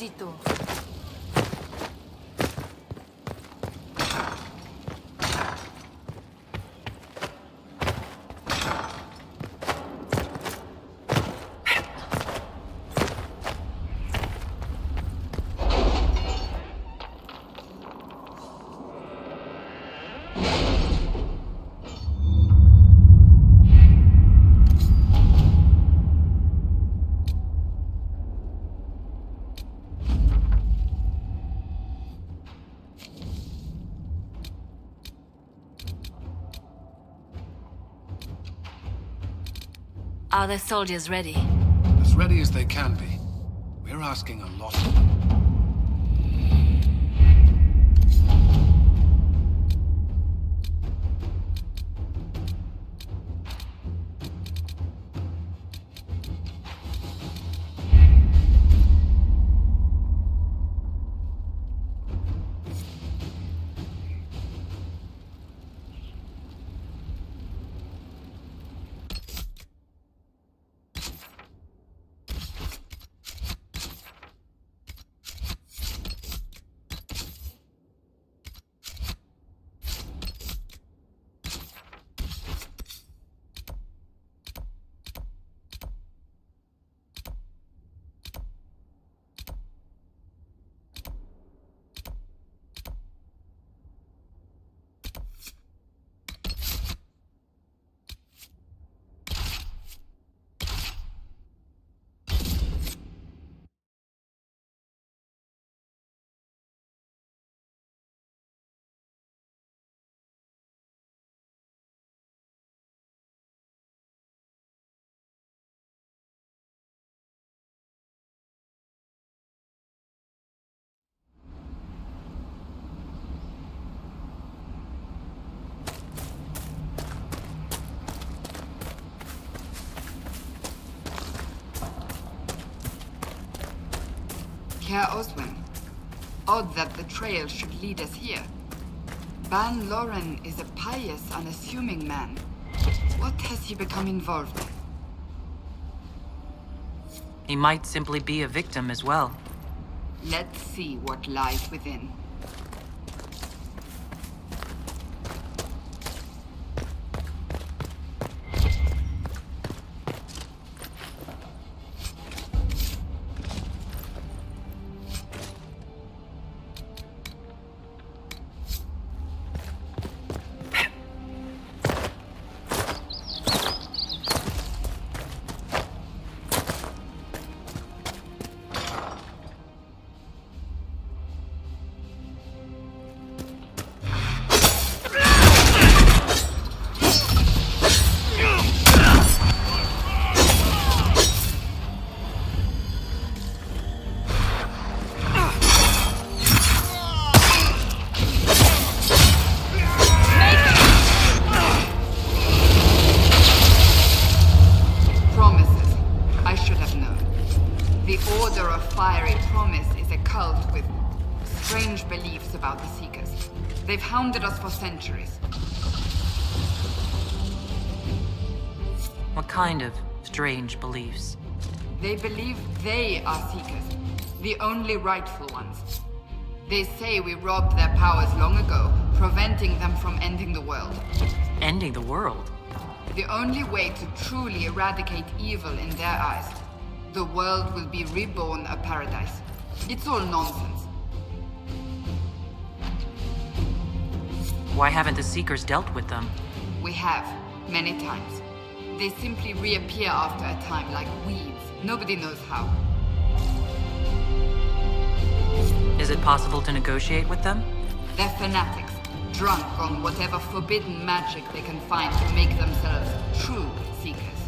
Inquisitor. Are the soldiers ready? As ready as they can be. We're asking a lot of them. Herr Oswin, odd that the trail should lead us here. Ban Loren is a pious, unassuming man. What has he become involved in? He might simply be a victim as well. Let's see what lies within. They've hounded us for centuries. What kind of strange beliefs? They believe they are Seekers, the only rightful ones. They say we robbed their powers long ago, preventing them from ending the world. Ending the world? The only way to truly eradicate evil in their eyes. The world will be reborn a paradise. It's all nonsense. Why haven't the Seekers dealt with them? We have, many times. They simply reappear after a time like weeds. Nobody knows how. Is it possible to negotiate with them? They're fanatics, drunk on whatever forbidden magic they can find to make themselves true Seekers.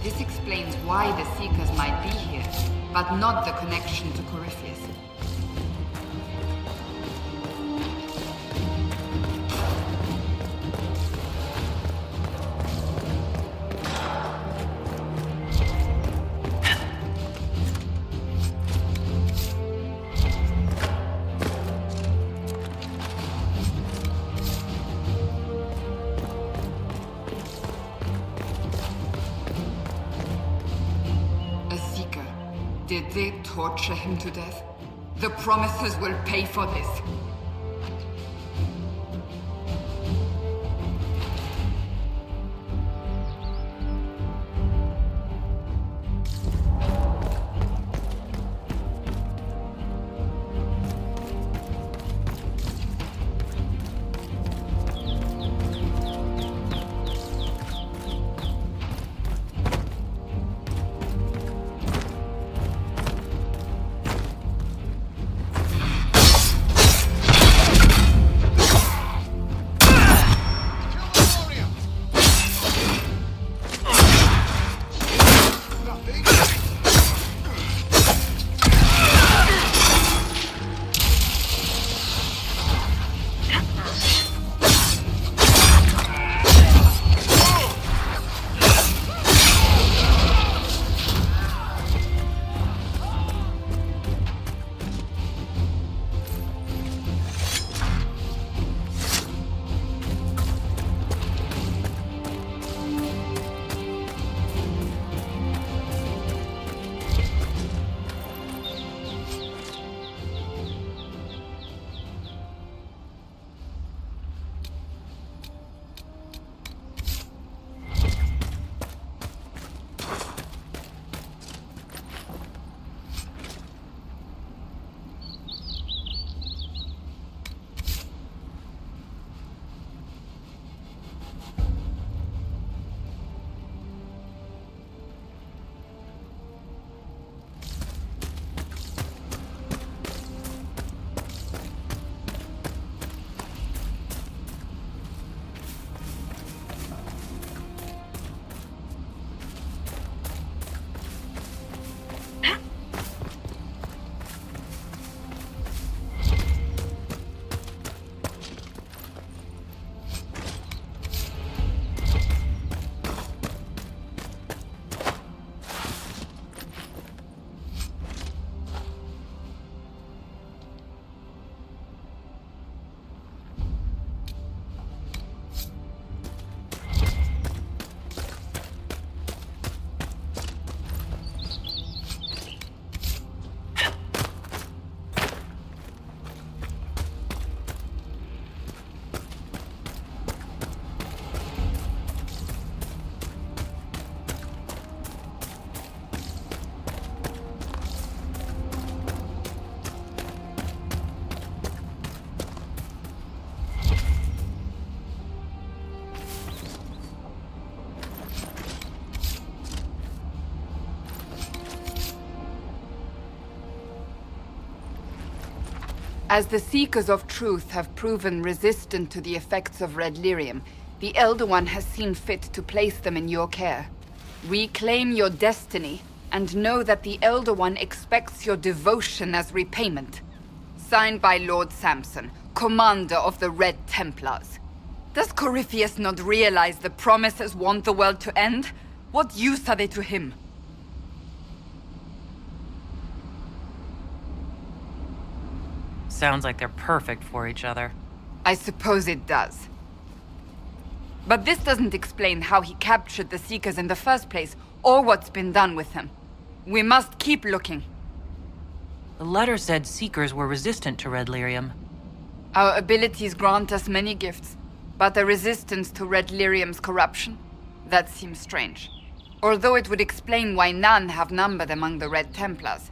This explains why the Seekers might be here, but not the connection to Corypheus. Did they torture him to death? The Promisers will pay for this. As the Seekers of Truth have proven resistant to the effects of red lyrium, the Elder One has seen fit to place them in your care. Reclaim your destiny, and know that the Elder One expects your devotion as repayment. Signed by Lord Samson, Commander of the Red Templars. Does Corypheus not realize the Promisers want the world to end? What use are they to him? Sounds like they're perfect for each other. I suppose it does. But this doesn't explain how he captured the Seekers in the first place, or what's been done with them. We must keep looking. The letter said Seekers were resistant to red lyrium. Our abilities grant us many gifts, but a resistance to red lyrium's corruption? That seems strange. Although it would explain why none have numbered among the Red Templars.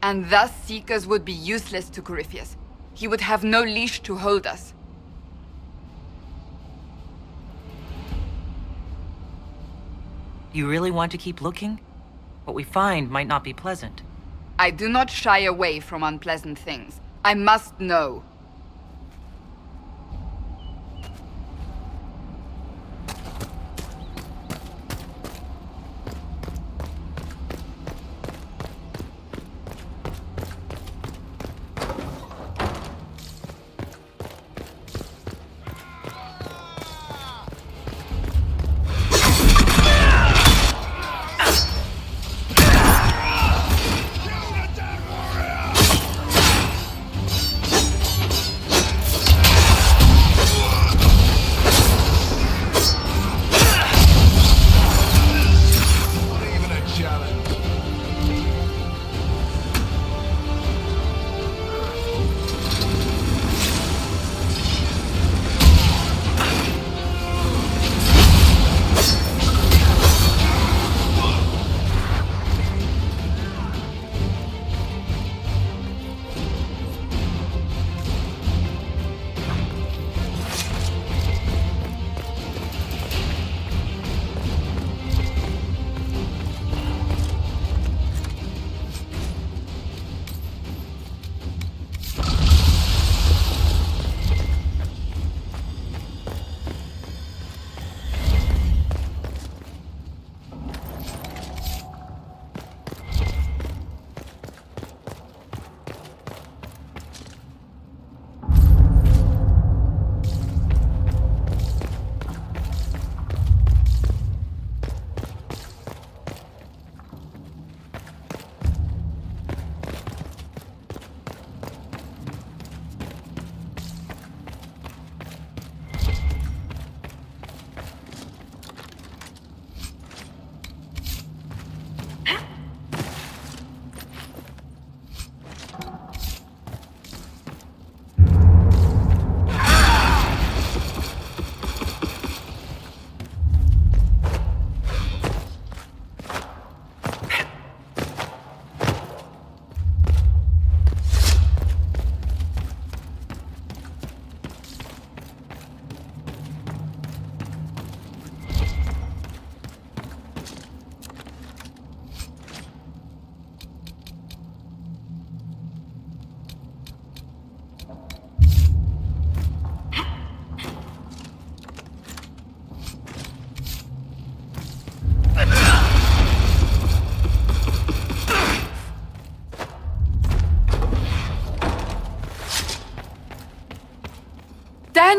And thus Seekers would be useless to Corypheus. He would have no leash to hold us. You really want to keep looking? What we find might not be pleasant. I do not shy away from unpleasant things. I must know.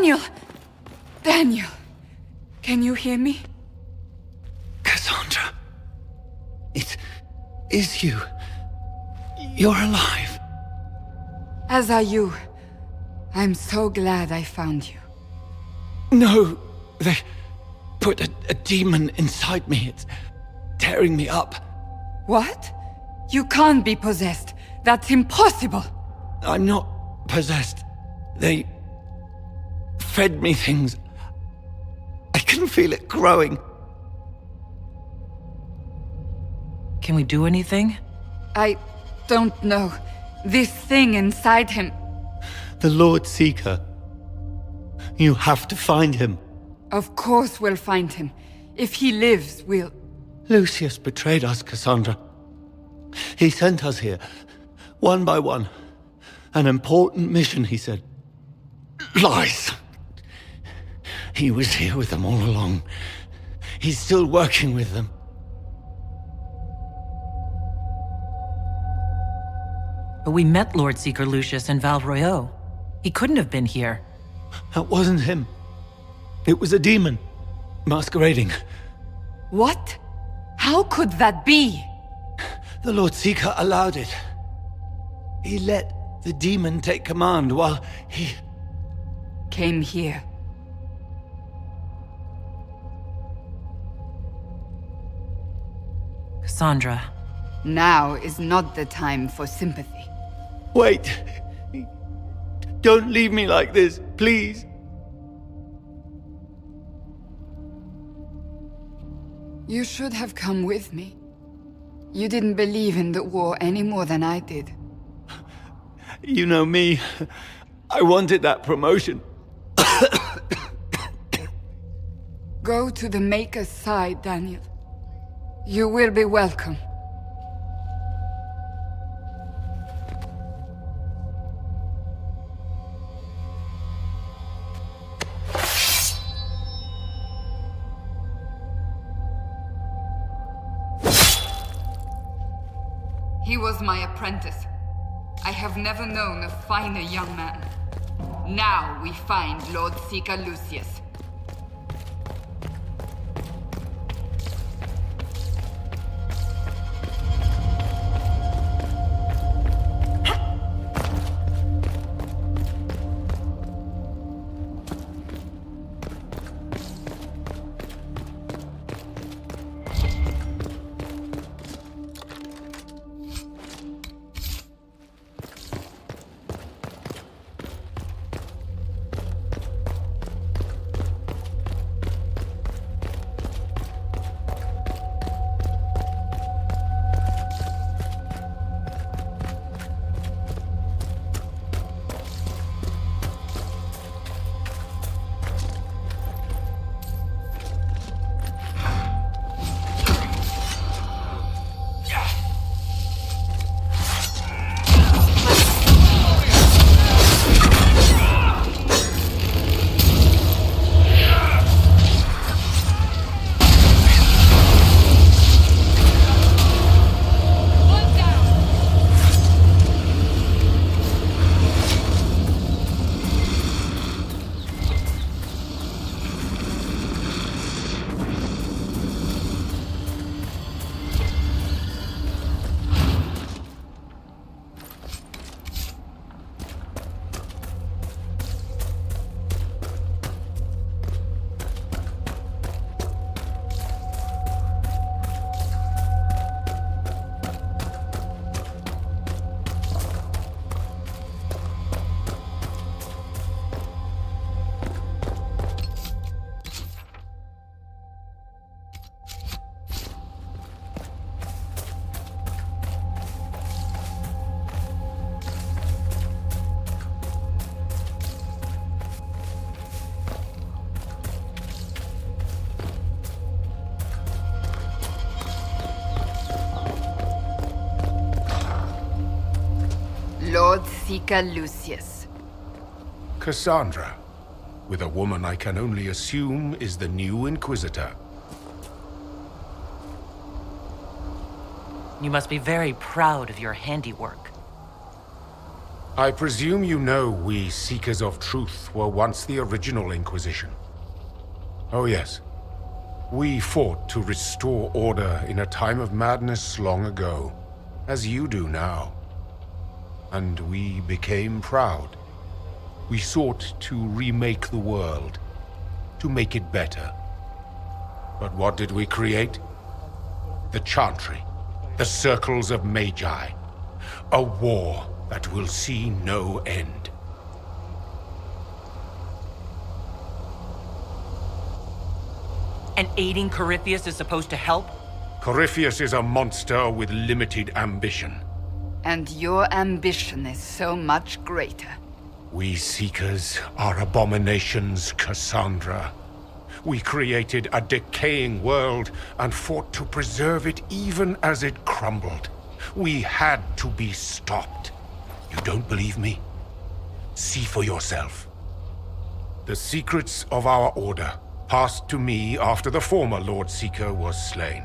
Daniel! Daniel! Can you hear me? Cassandra. It is you. You're alive. As are you. I'm so glad I found you. No, they put a demon inside me. It's tearing me up. What? You can't be possessed. That's impossible. I'm not possessed. They fed me things. I can feel it growing. Can we do anything? I don't know. This thing inside him. The Lord Seeker. You have to find him. Of course we'll find him. If he lives, we'll... Lucius betrayed us, Cassandra. He sent us here, one by one. An important mission, he said. Lies! He was here with them all along. He's still working with them. But we met Lord Seeker Lucius in Val Royeaux. He couldn't have been here. That wasn't him. It was a demon, masquerading. What? How could that be? The Lord Seeker allowed it. He let the demon take command while he... Came here. Cassandra. Now is not the time for sympathy. Wait! Don't leave me like this, please. You should have come with me. You didn't believe in the war any more than I did. You know me. I wanted that promotion. Go to the Maker's side, Daniel. You will be welcome. He was my apprentice. I have never known a finer young man. Now we find Lord Seeker Lucius. Lord Seeker Lucius. Cassandra, with a woman I can only assume is the new Inquisitor. You must be very proud of your handiwork. I presume you know we Seekers of Truth were once the original Inquisition. Oh yes. We fought to restore order in a time of madness long ago, as you do now. And we became proud. We sought to remake the world, to make it better. But what did we create? The Chantry, the Circles of Magi. A war that will see no end. And aiding Corypheus is supposed to help? Corypheus is a monster with limited ambition. And your ambition is so much greater. We Seekers are abominations, Cassandra. We created a decaying world and fought to preserve it even as it crumbled. We had to be stopped. You don't believe me? See for yourself. The secrets of our order passed to me after the former Lord Seeker was slain.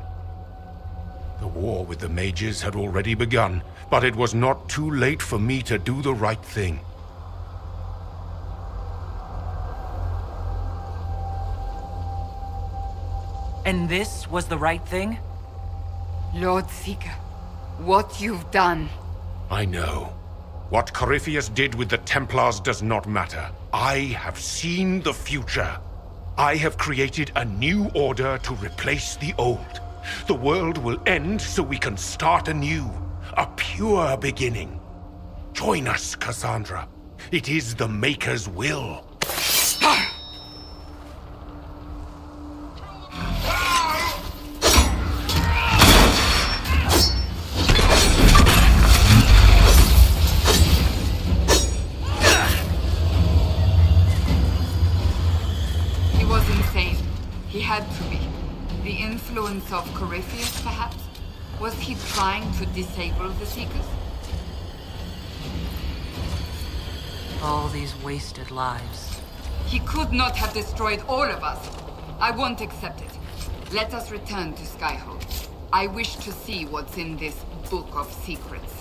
The war with the mages had already begun, but it was not too late for me to do the right thing. And this was the right thing? Lord Seeker, what you've done. I know. What Corypheus did with the Templars does not matter. I have seen the future. I have created a new order to replace the old. The world will end so we can start anew. A pure beginning. Join us, Cassandra. It is the Maker's will. He was insane. He had to be. The influence of Corypheus, perhaps? Was he trying to disable the Seekers? All these wasted lives. He could not have destroyed all of us. I won't accept it. Let us return to Skyhold. I wish to see what's in this Book of Secrets.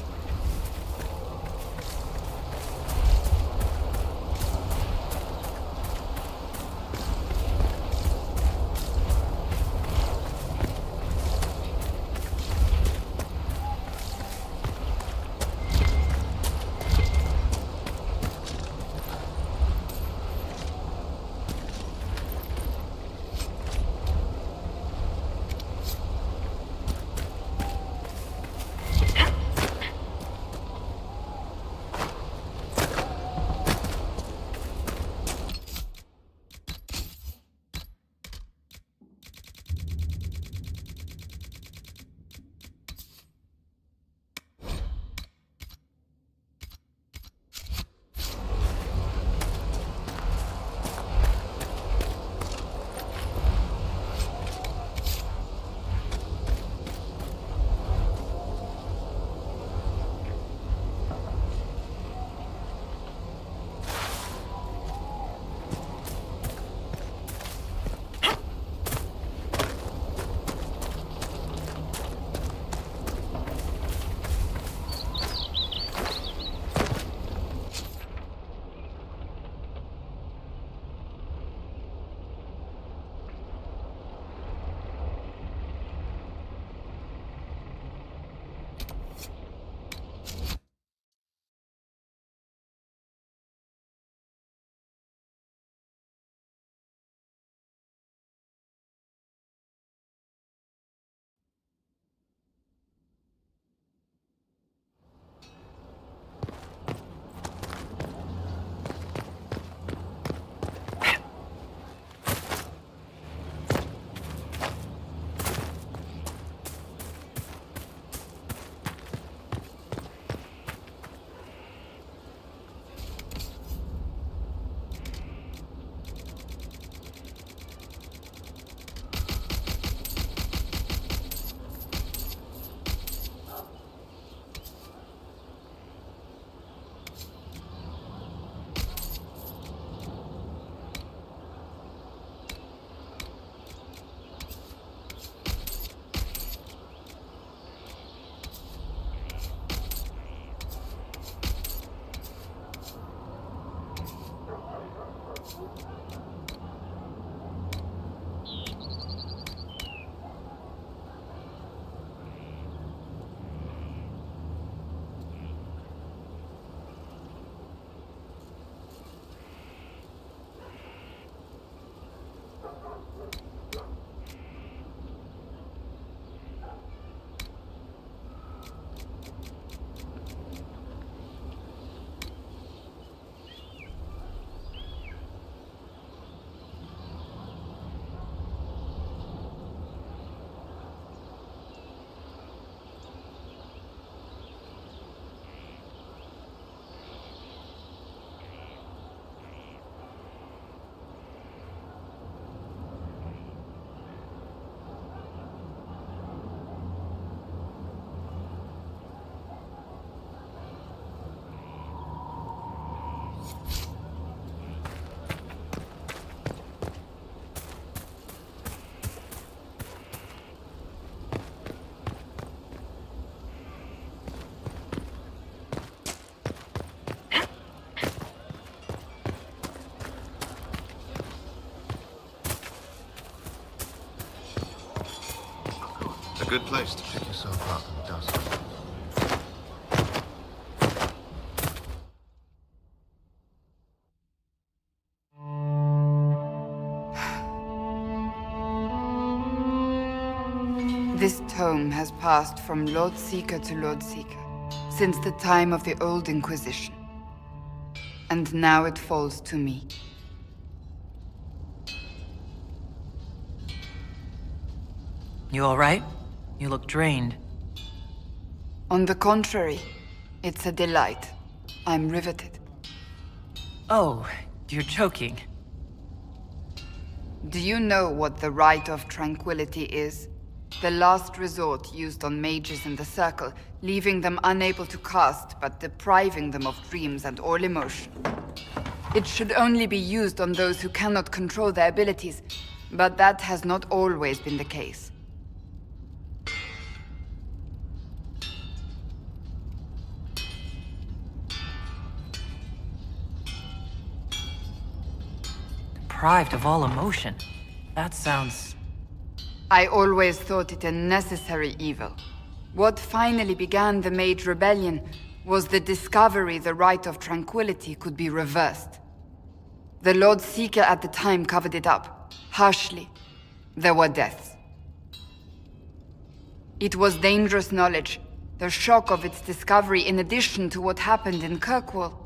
Good place to pick yourself up and dust. This tome has passed from Lord Seeker to Lord Seeker since the time of the old Inquisition. And now it falls to me. You all right? You look drained. On the contrary, it's a delight. I'm riveted. Oh, you're joking. Do you know what the Rite of Tranquility is? The last resort used on mages in the Circle, leaving them unable to cast, but depriving them of dreams and all emotion. It should only be used on those who cannot control their abilities, but that has not always been the case. Deprived of all emotion. That sounds... I always thought it a necessary evil. What finally began the Mage Rebellion was the discovery the Rite of Tranquility could be reversed. The Lord Seeker at the time covered it up, harshly. There were deaths. It was dangerous knowledge, the shock of its discovery in addition to what happened in Kirkwall.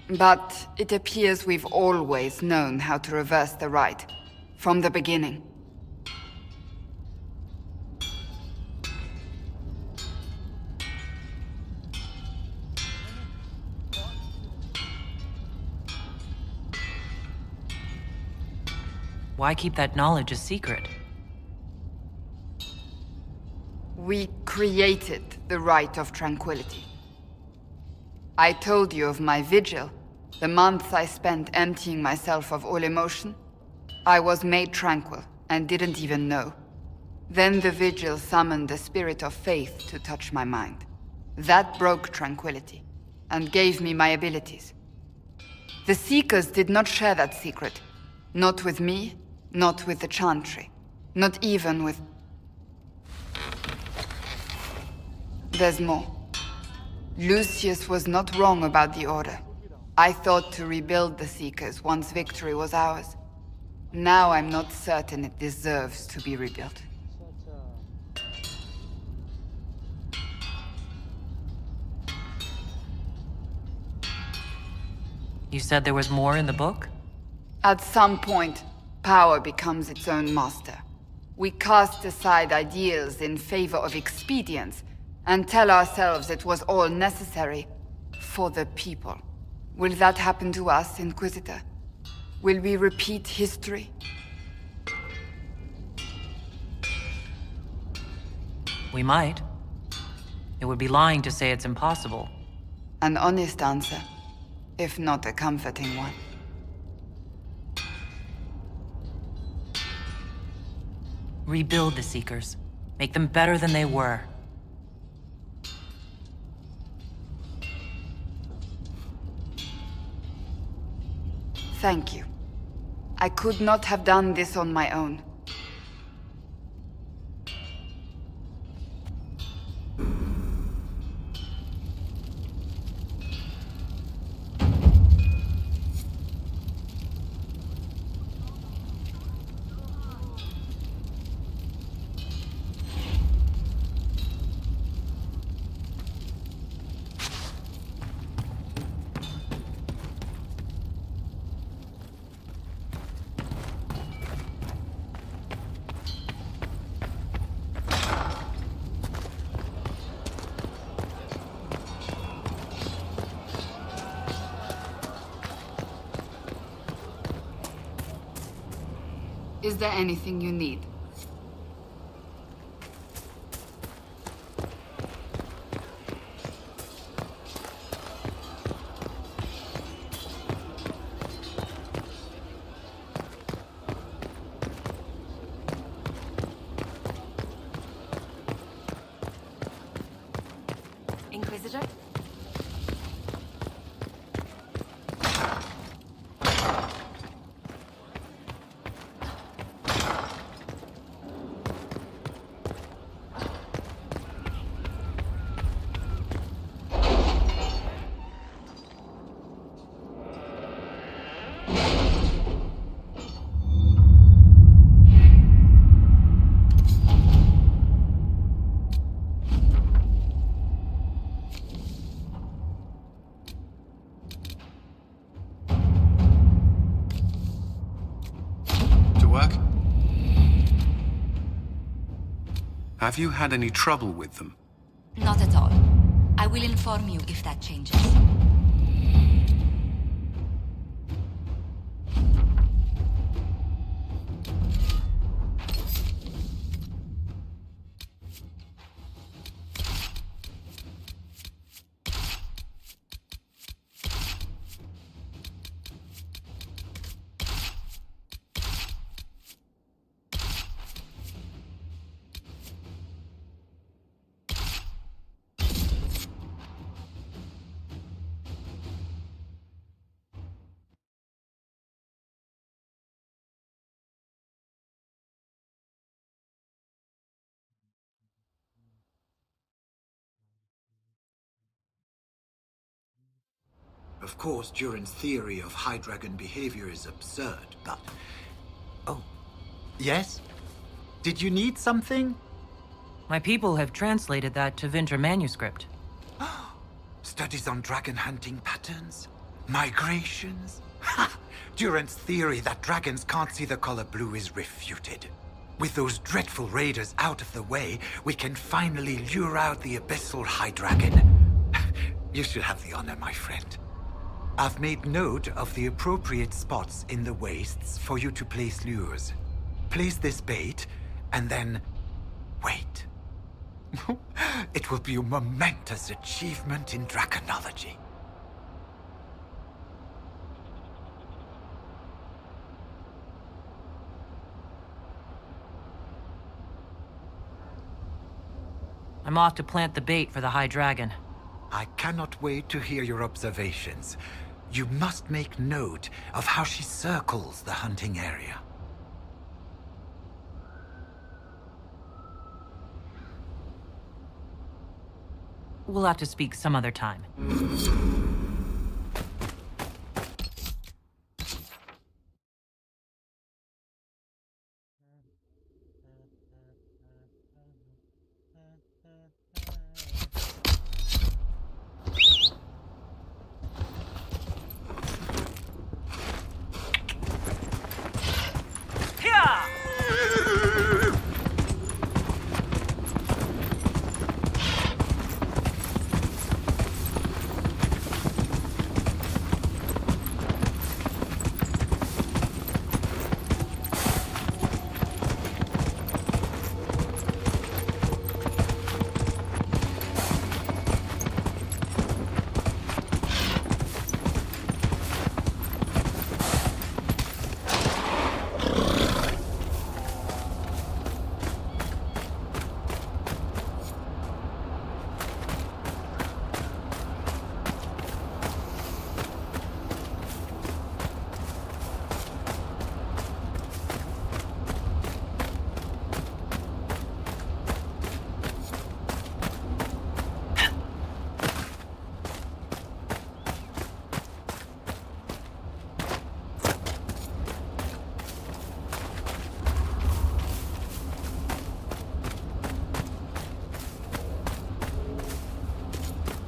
But it appears we've always known how to reverse the Rite, from the beginning. Why keep that knowledge a secret? We created the Rite of Tranquility. I told you of my vigil, the months I spent emptying myself of all emotion. I was made tranquil and didn't even know. Then the vigil summoned the spirit of faith to touch my mind. That broke tranquility and gave me my abilities. The Seekers did not share that secret. Not with me, not with the Chantry, not even with... There's more. Lucius was not wrong about the Order. I thought to rebuild the Seekers once victory was ours. Now I'm not certain it deserves to be rebuilt. You said there was more in the book? At some point, power becomes its own master. We cast aside ideals in favor of expedience, and tell ourselves it was all necessary for the people. Will that happen to us, Inquisitor? Will we repeat history? We might. It would be lying to say it's impossible. An honest answer, if not a comforting one. Rebuild the Seekers. Make them better than they were. Thank you. I could not have done this on my own. Is there anything you need? Inquisitor? Have you had any trouble with them? Not at all. I will inform you if that changes. Of course, Duran's theory of High Dragon behavior is absurd, but... Oh, yes? Did you need something? My people have translated that to Vinter manuscript. Studies on dragon hunting patterns? Migrations? Ha! Duran's theory that dragons can't see the color blue is refuted. With those dreadful raiders out of the way, we can finally lure out the abyssal High Dragon. You should have the honor, my friend. I've made note of the appropriate spots in the wastes for you to place lures. Place this bait, and then wait. It will be a momentous achievement in draconology. I'm off to plant the bait for the High Dragon. I cannot wait to hear your observations. You must make note of how she circles the hunting area. We'll have to speak some other time.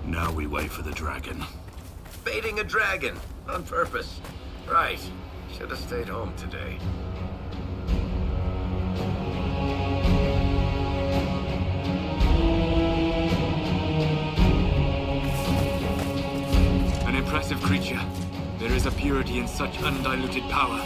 Now we wait for the dragon. Baiting a dragon, on purpose. Right. Should have stayed home today. An impressive creature. There is a purity in such undiluted power.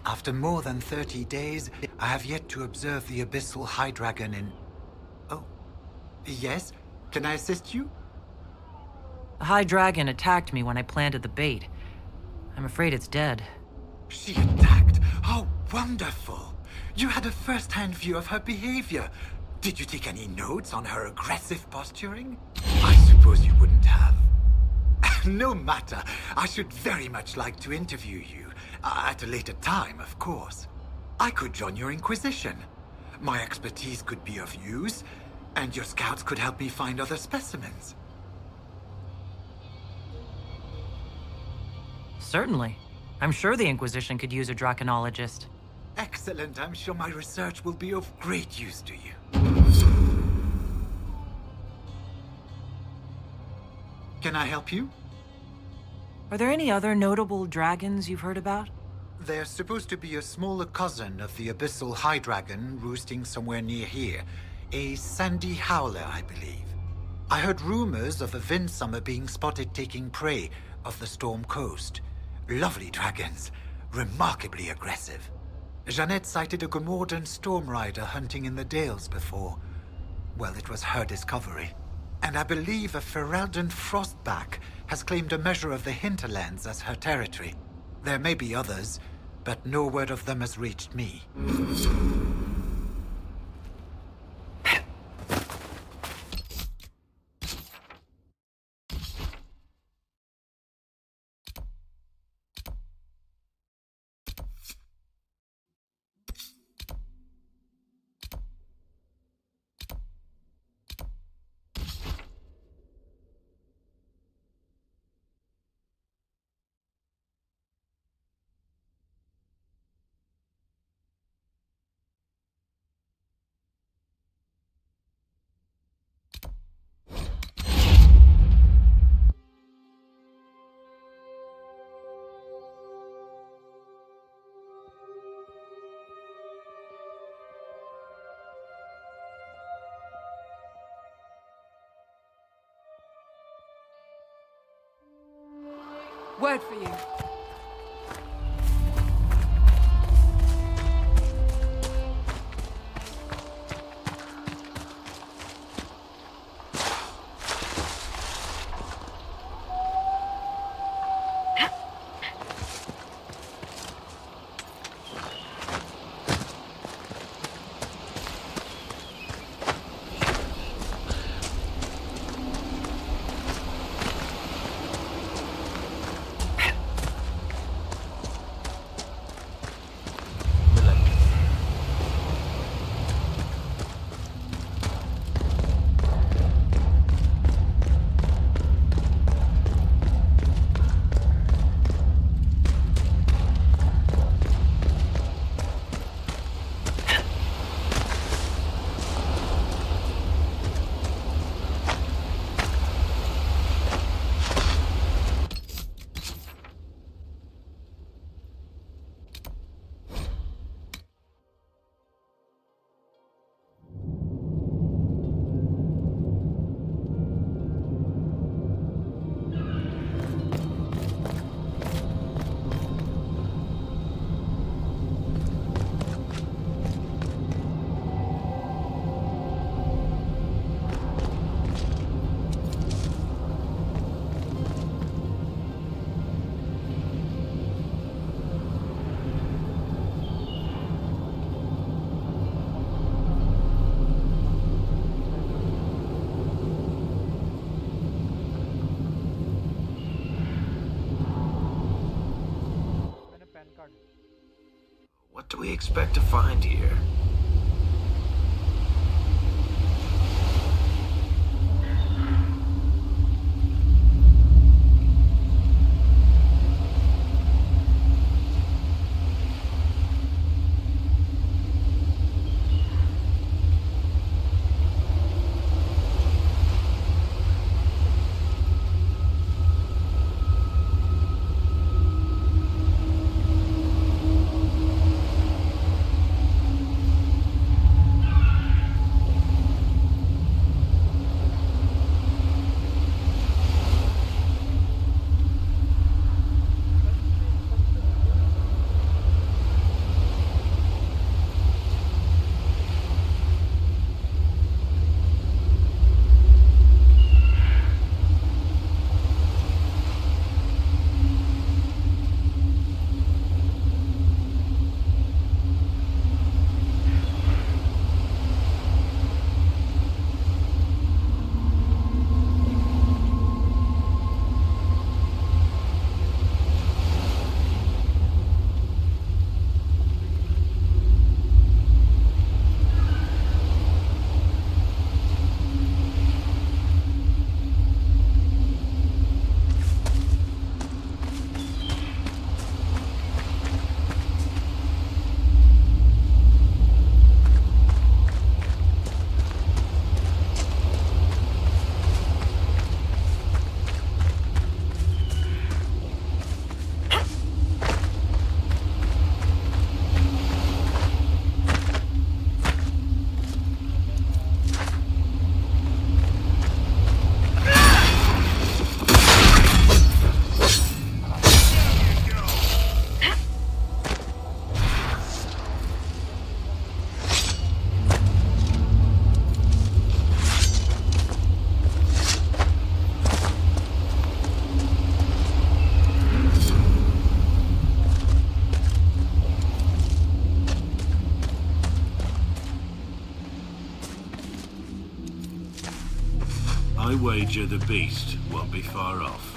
After more than 30 days, I have yet to observe the Abyssal High Dragon in... Oh. Yes? Can I assist you? The High Dragon attacked me when I planted the bait. I'm afraid it's dead. She attacked? How wonderful! You had a first-hand view of her behavior. Did you take any notes on her aggressive posturing? I suppose you wouldn't have. No matter. I should very much like to interview you. At a later time, of course. I could join your Inquisition. My expertise could be of use, and your scouts could help me find other specimens. Certainly. I'm sure the Inquisition could use a draconologist. Excellent. I'm sure my research will be of great use to you. Can I help you? Are there any other notable dragons you've heard about? There's supposed to be a smaller cousin of the Abyssal High Dragon roosting somewhere near here. A sandy howler, I believe. I heard rumors of a Vindsummer being spotted taking prey off the Storm Coast. Lovely dragons. Remarkably aggressive. Jeanette cited a Gomordan storm rider hunting in the Dales before. Well, it was her discovery. And I believe a Ferelden Frostback has claimed a measure of the hinterlands as her territory. There may be others, but no word of them has reached me. Word for you. What do we expect to find here? I wager the beast won't be far off.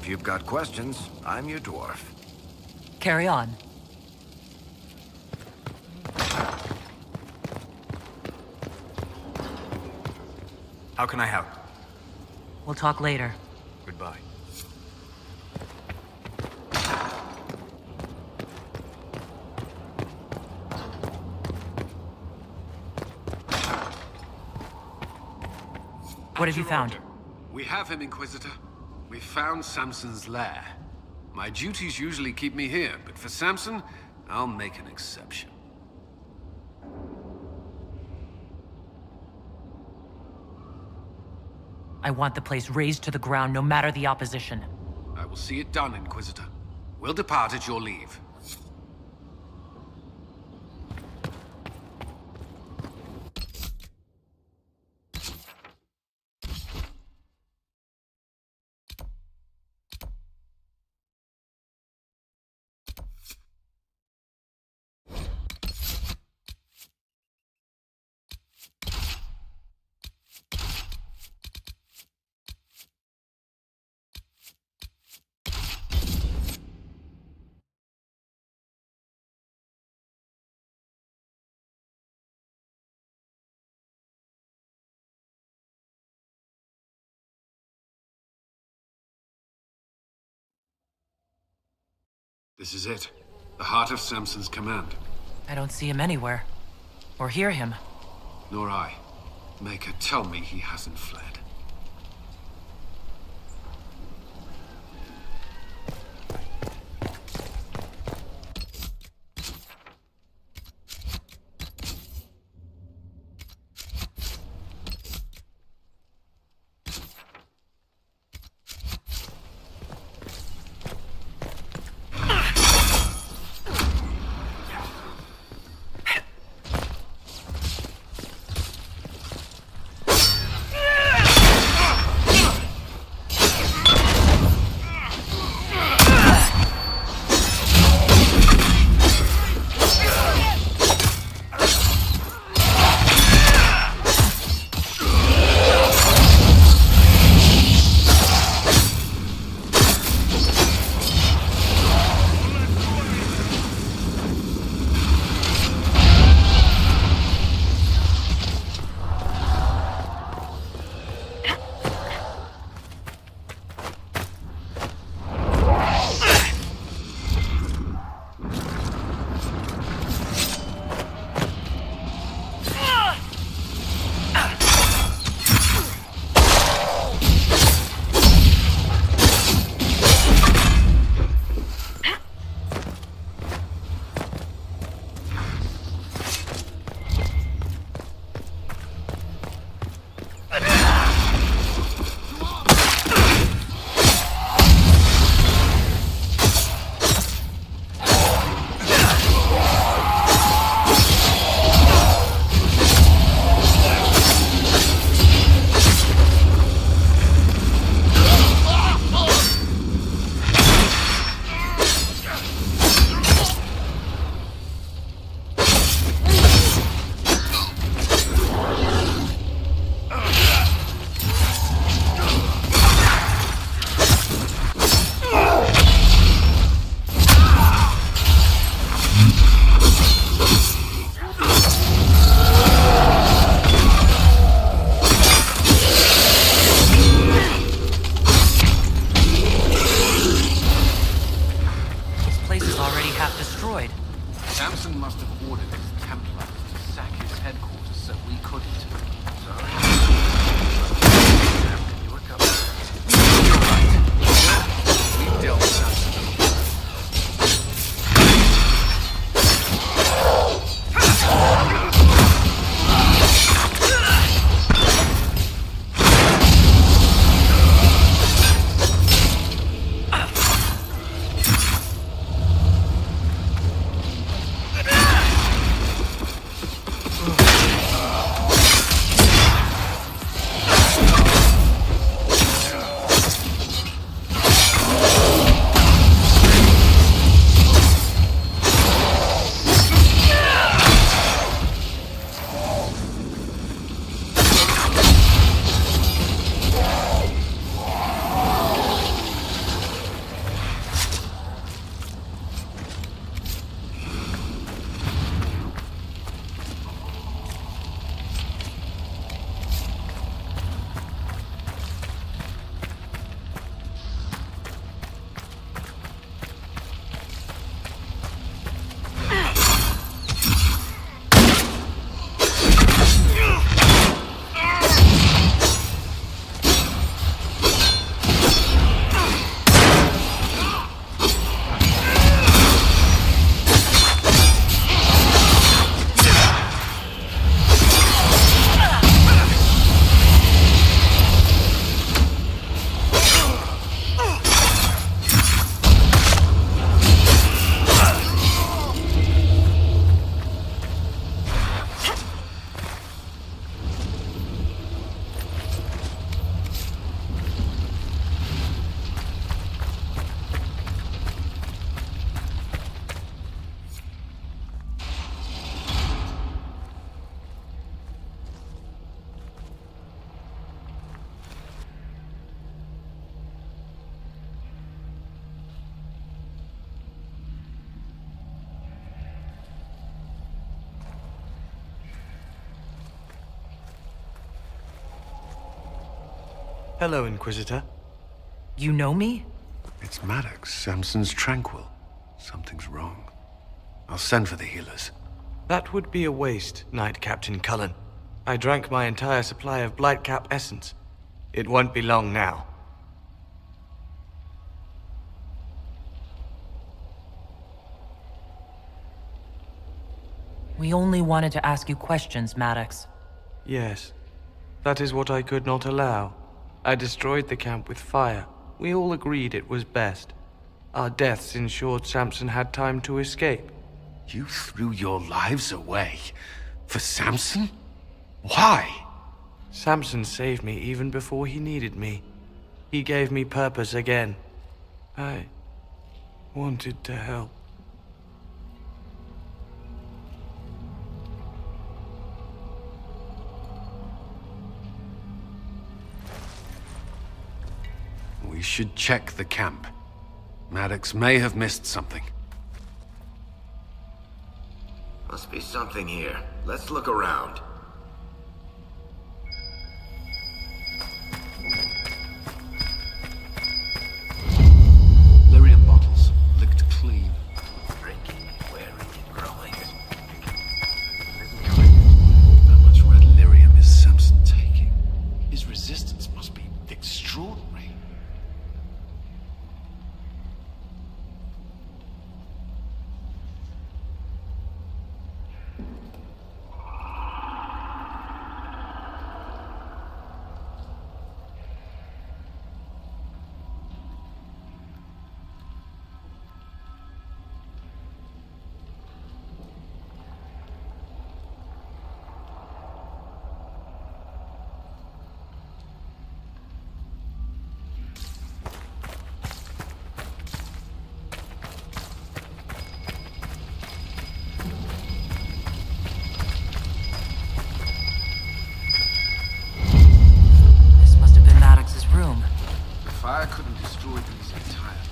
If you've got questions, I'm your dwarf. Carry on. How can I help? We'll talk later. Goodbye. What have you found? We have him, Inquisitor. We found Samson's lair. My duties usually keep me here, but for Samson, I'll make an exception. I want the place razed to the ground, no matter the opposition. I will see it done, Inquisitor. We'll depart at your leave. This is it. The heart of Samson's command. I don't see him anywhere. Or hear him. Nor I. Maker, tell me he hasn't fled. Samson must have ordered his Templars to sack his headquarters so we couldn't. Sorry. You were covered. You're right. We dealt with Samson. Hello, Inquisitor. You know me? It's Maddox, Samson's Tranquil. Something's wrong. I'll send for the healers. That would be a waste, Knight Captain Cullen. I drank my entire supply of Blightcap essence. It won't be long now. We only wanted to ask you questions, Maddox. Yes. That is what I could not allow. I destroyed the camp with fire. We all agreed it was best. Our deaths ensured Samson had time to escape. You threw your lives away? For Samson? Why? Samson saved me even before he needed me. He gave me purpose again. I wanted to help. We should check the camp. Maddox may have missed something. Must be something here. Let's look around. Lyrium bottles, licked clean. Drinking, wearing, and growing. How much red lyrium is Samson taking? His resistance must be extraordinary. Fire couldn't destroy these entirely.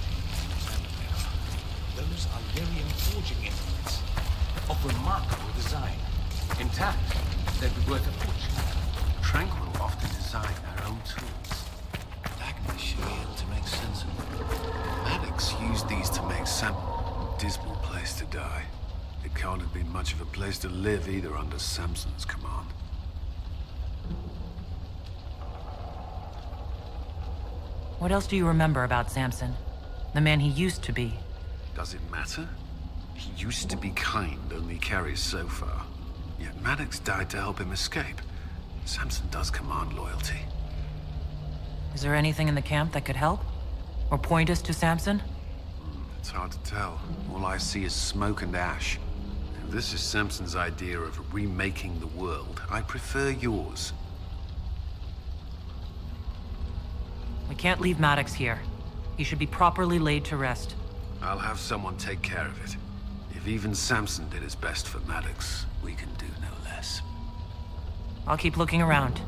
Those are Lyrium forging implements, of remarkable design. Intact, they'd be worth a fortune. Tranquil often design their own tools. Agnes should be able to make sense of them. Maddox used these to make Sam... Dismal place to die. It can't have been much of a place to live either under Samson's command. What else do you remember about Samson? The man he used to be? Does it matter? He used to be kind, only carries so far. Yet Maddox died to help him escape. Samson does command loyalty. Is there anything in the camp that could help? Or point us to Samson? It's hard to tell. All I see is smoke and ash. If this is Samson's idea of remaking the world, I prefer yours. We can't leave Maddox here. He should be properly laid to rest. I'll have someone take care of it. If even Samson did his best for Maddox, we can do no less. I'll keep looking around.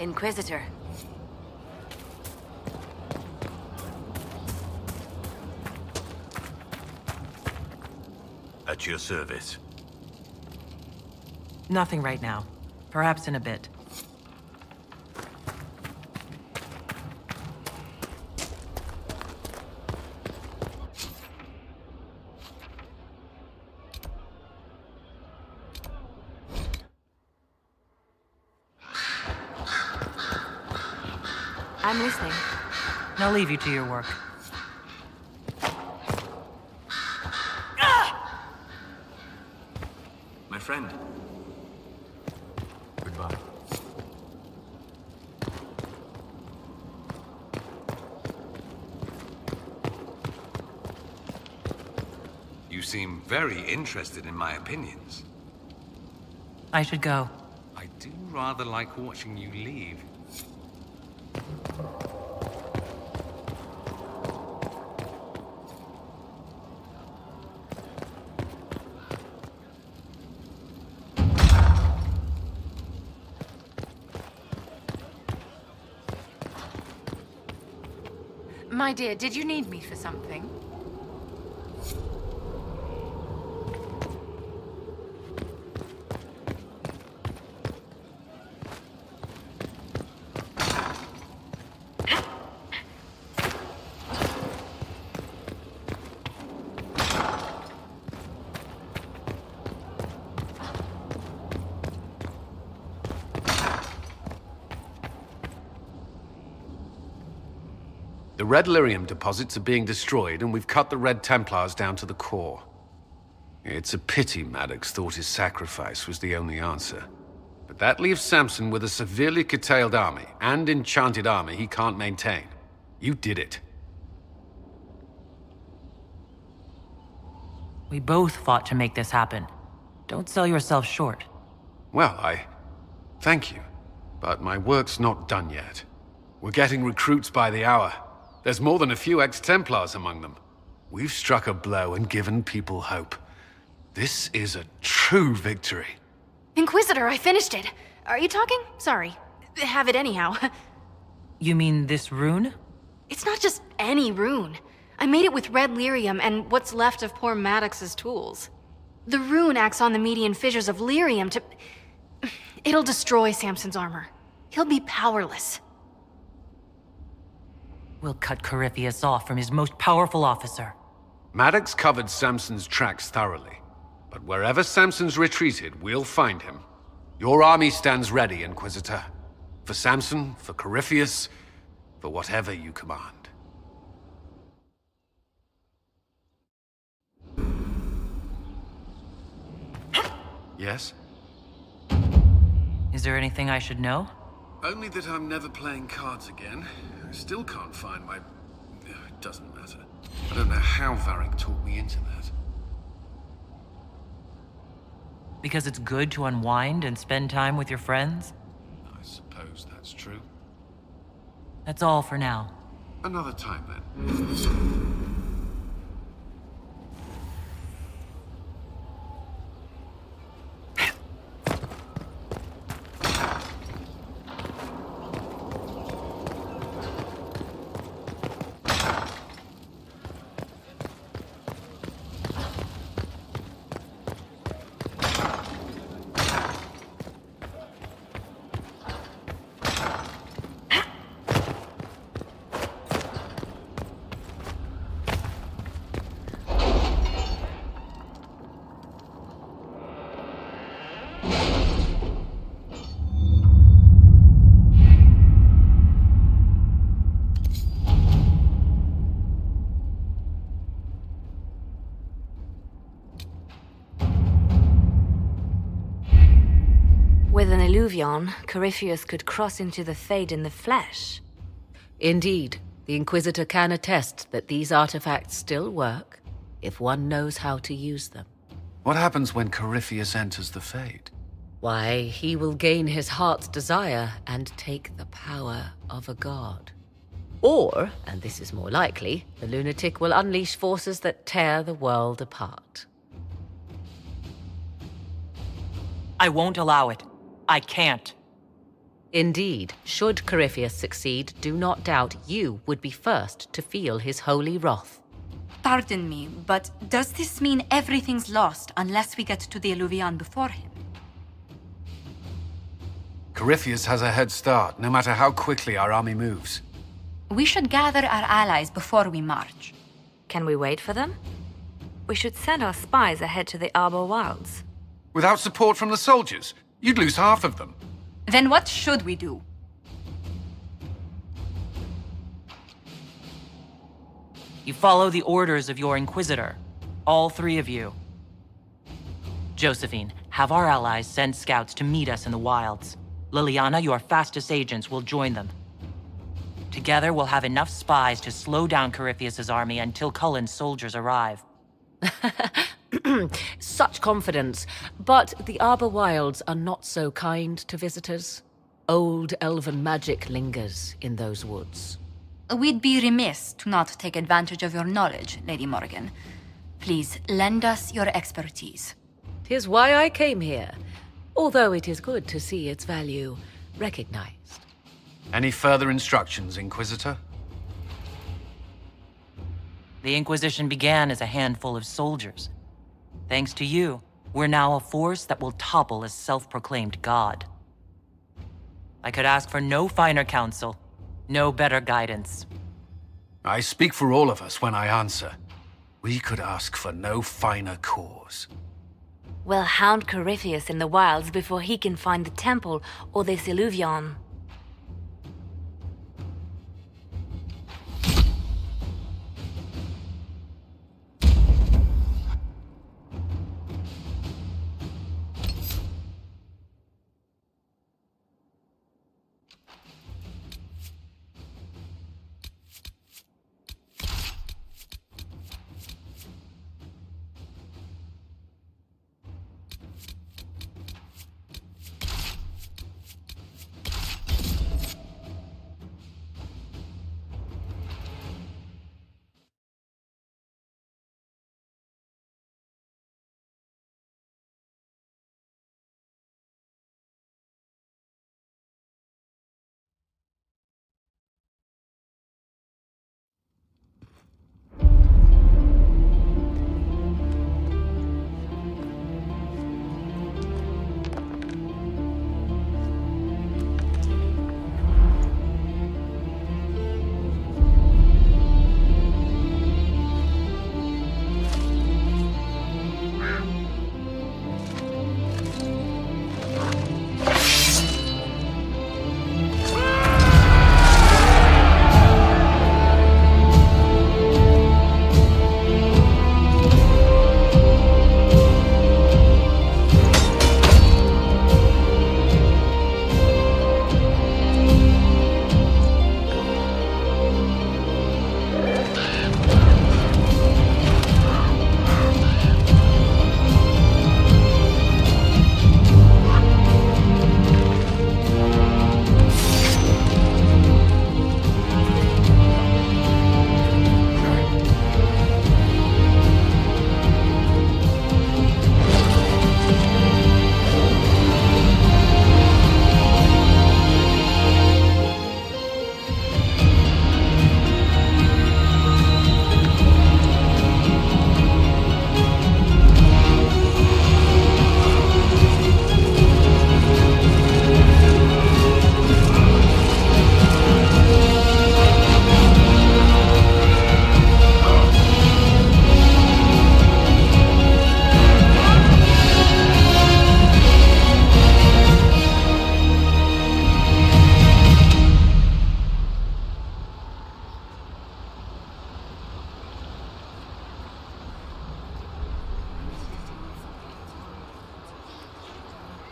Inquisitor. At your service. Nothing right now. Perhaps in a bit. I'm listening. I'll leave you to your work. My friend. Goodbye. You seem very interested in my opinions. I should go. I do rather like watching you leave. My dear, did you need me for something? The Red Lyrium deposits are being destroyed, and we've cut the Red Templars down to the core. It's a pity Maddox thought his sacrifice was the only answer. But that leaves Samson with a severely curtailed army, and enchanted armor he can't maintain. You did it. We both fought to make this happen. Don't sell yourself short. Well, thank you. But my work's not done yet. We're getting recruits by the hour. There's more than a few ex-Templars among them. We've struck a blow and given people hope. This is a true victory. Inquisitor, I finished it. Are you talking? Sorry. Have it anyhow. You mean this rune? It's not just any rune. I made it with red lyrium and what's left of poor Maddox's tools. The rune acts on the median fissures of lyrium to... It'll destroy Samson's armor. He'll be powerless. We'll cut Corypheus off from his most powerful officer. Maddox covered Samson's tracks thoroughly. But wherever Samson's retreated, we'll find him. Your army stands ready, Inquisitor. For Samson, for Corypheus, for whatever you command. Yes? Is there anything I should know? Only that I'm never playing cards again. I still can't find my... It doesn't matter. I don't know how Varric talked me into that. Because it's good to unwind and spend time with your friends? I suppose that's true. That's all for now. Another time, then. With an illuvion, Corypheus could cross into the Fade in the flesh. Indeed, the Inquisitor can attest that these artifacts still work, if one knows how to use them. What happens when Corypheus enters the Fade? Why, he will gain his heart's desire and take the power of a god. Or, and this is more likely, the lunatic will unleash forces that tear the world apart. I won't allow it. I can't. Indeed, should Corypheus succeed, do not doubt you would be first to feel his holy wrath. Pardon me, but does this mean everything's lost unless we get to the Illuvian before him? Corypheus has a head start, no matter how quickly our army moves. We should gather our allies before we march. Can we wait for them? We should send our spies ahead to the Arbor Wilds. Without support from the soldiers, you'd lose half of them. Then what should we do? You follow the orders of your Inquisitor. All three of you. Josephine, have our allies send scouts to meet us in the wilds. Liliana, your fastest agents, will join them. Together, we'll have enough spies to slow down Corypheus' army until Cullen's soldiers arrive. Such confidence. But the Arbor Wilds are not so kind to visitors. Old elven magic lingers in those woods. We'd be remiss to not take advantage of your knowledge, Lady Morgan. Please, lend us your expertise. 'Tis why I came here, although it is good to see its value recognized. Any further instructions, Inquisitor? The Inquisition began as a handful of soldiers. Thanks to you, we're now a force that will topple a self-proclaimed god. I could ask for no finer counsel, no better guidance. I speak for all of us when I answer. We could ask for no finer cause. We'll hound Corypheus in the wilds before he can find the temple or this Illuvian.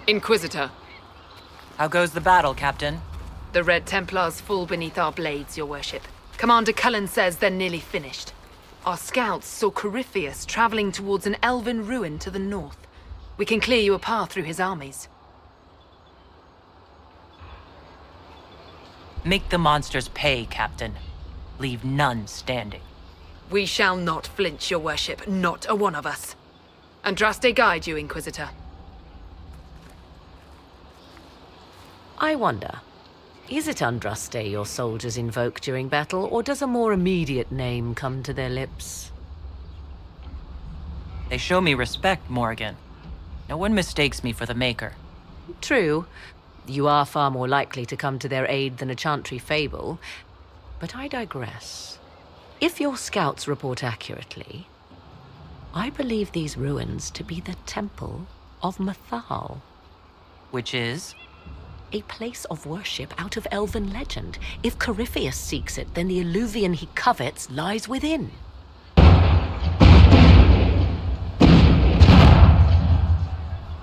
Inquisitor. How goes the battle, Captain? The Red Templars fall beneath our blades, your worship. Commander Cullen says they're nearly finished. Our scouts saw Corypheus traveling towards an elven ruin to the north. We can clear you a path through his armies. Make the monsters pay, Captain. Leave none standing. We shall not flinch, your worship, not a one of us. Andraste guide you, Inquisitor. I wonder, Is it Andraste your soldiers invoke during battle, or does a more immediate name come to their lips? They show me respect, Morgan. No one mistakes me for the Maker. True. You are far more likely to come to their aid than a chantry fable. But I digress. If your scouts report accurately, I believe these ruins to be the Temple of Mathal. Which is? A place of worship out of elven legend. If Corypheus seeks it, then the alluvion he covets lies within.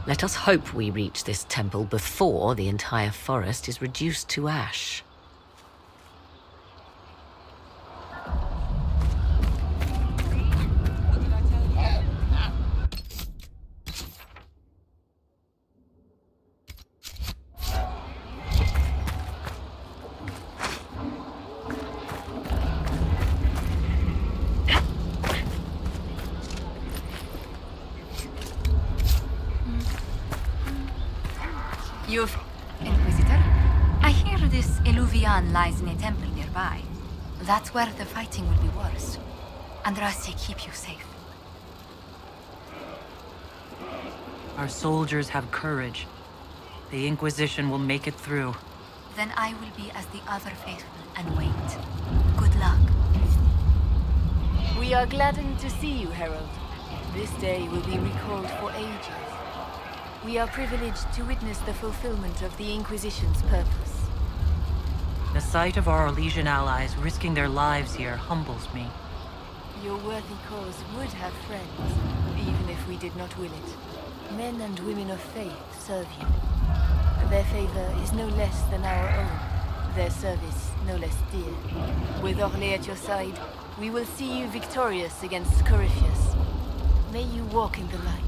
Let us hope we reach this temple before the entire forest is reduced to ash. You've... Inquisitor? I hear this Eluvian lies in a temple nearby. That's where the fighting will be worst. Andraste, keep you safe. Our soldiers have courage. The Inquisition will make it through. Then I will be as the other faithful and wait. Good luck. We are gladdened to see you, Herald. This day will be recalled for ages. We are privileged to witness the fulfillment of the Inquisition's purpose. The sight of our Elysian allies risking their lives here humbles me. Your worthy cause would have friends, even if we did not will it. Men and women of faith serve you. Their favor is no less than our own, their service no less dear. With Orlais at your side, we will see you victorious against Corypheus. May you walk in the light.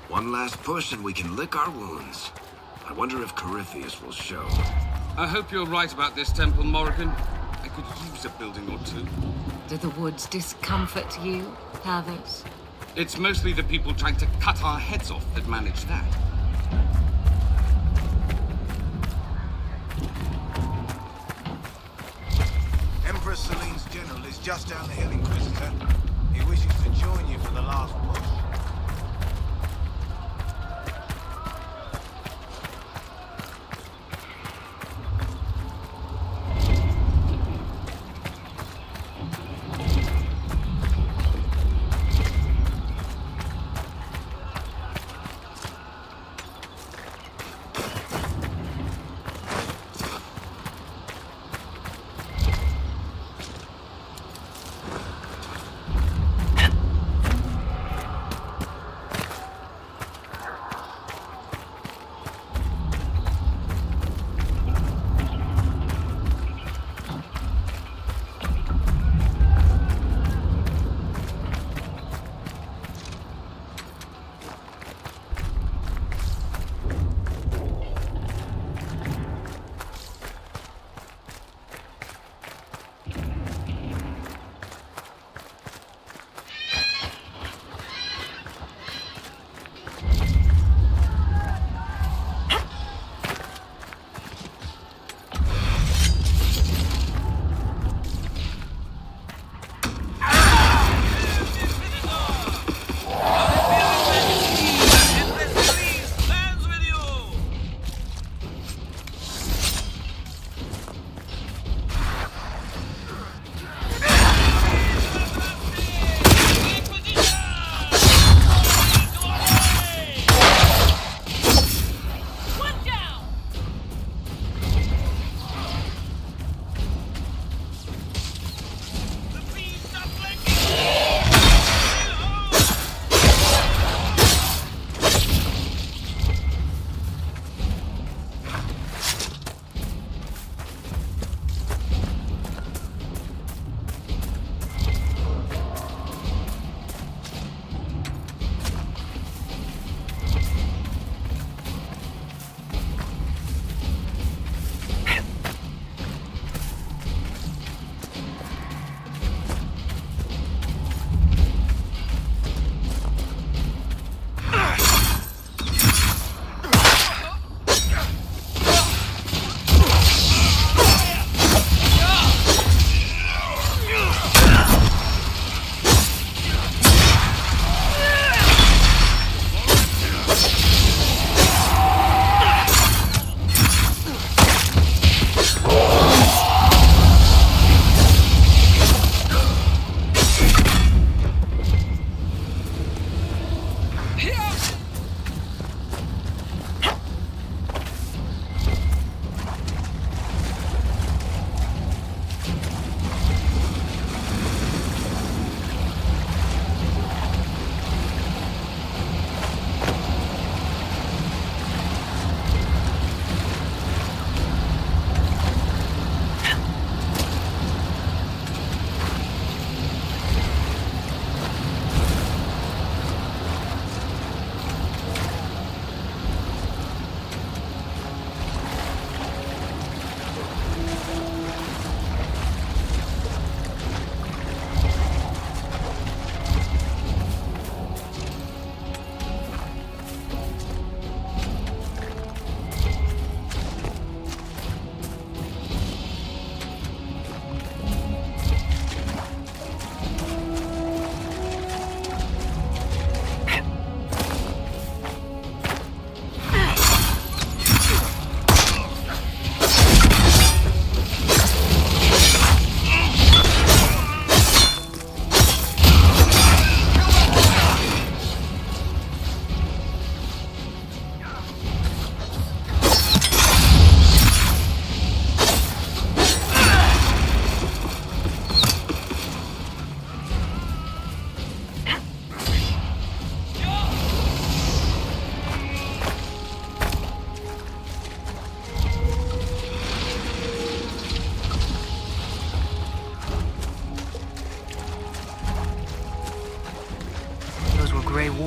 One last push and we can lick our wounds. I wonder if Corypheus will show. I hope you're right about this temple, Morrigan. I could use a building or two. Do the woods discomfort you, others? It's mostly the people trying to cut our heads off that manage that. Empress Celine's general is just down the hill, Inquisitor. He wishes to join you for the last push.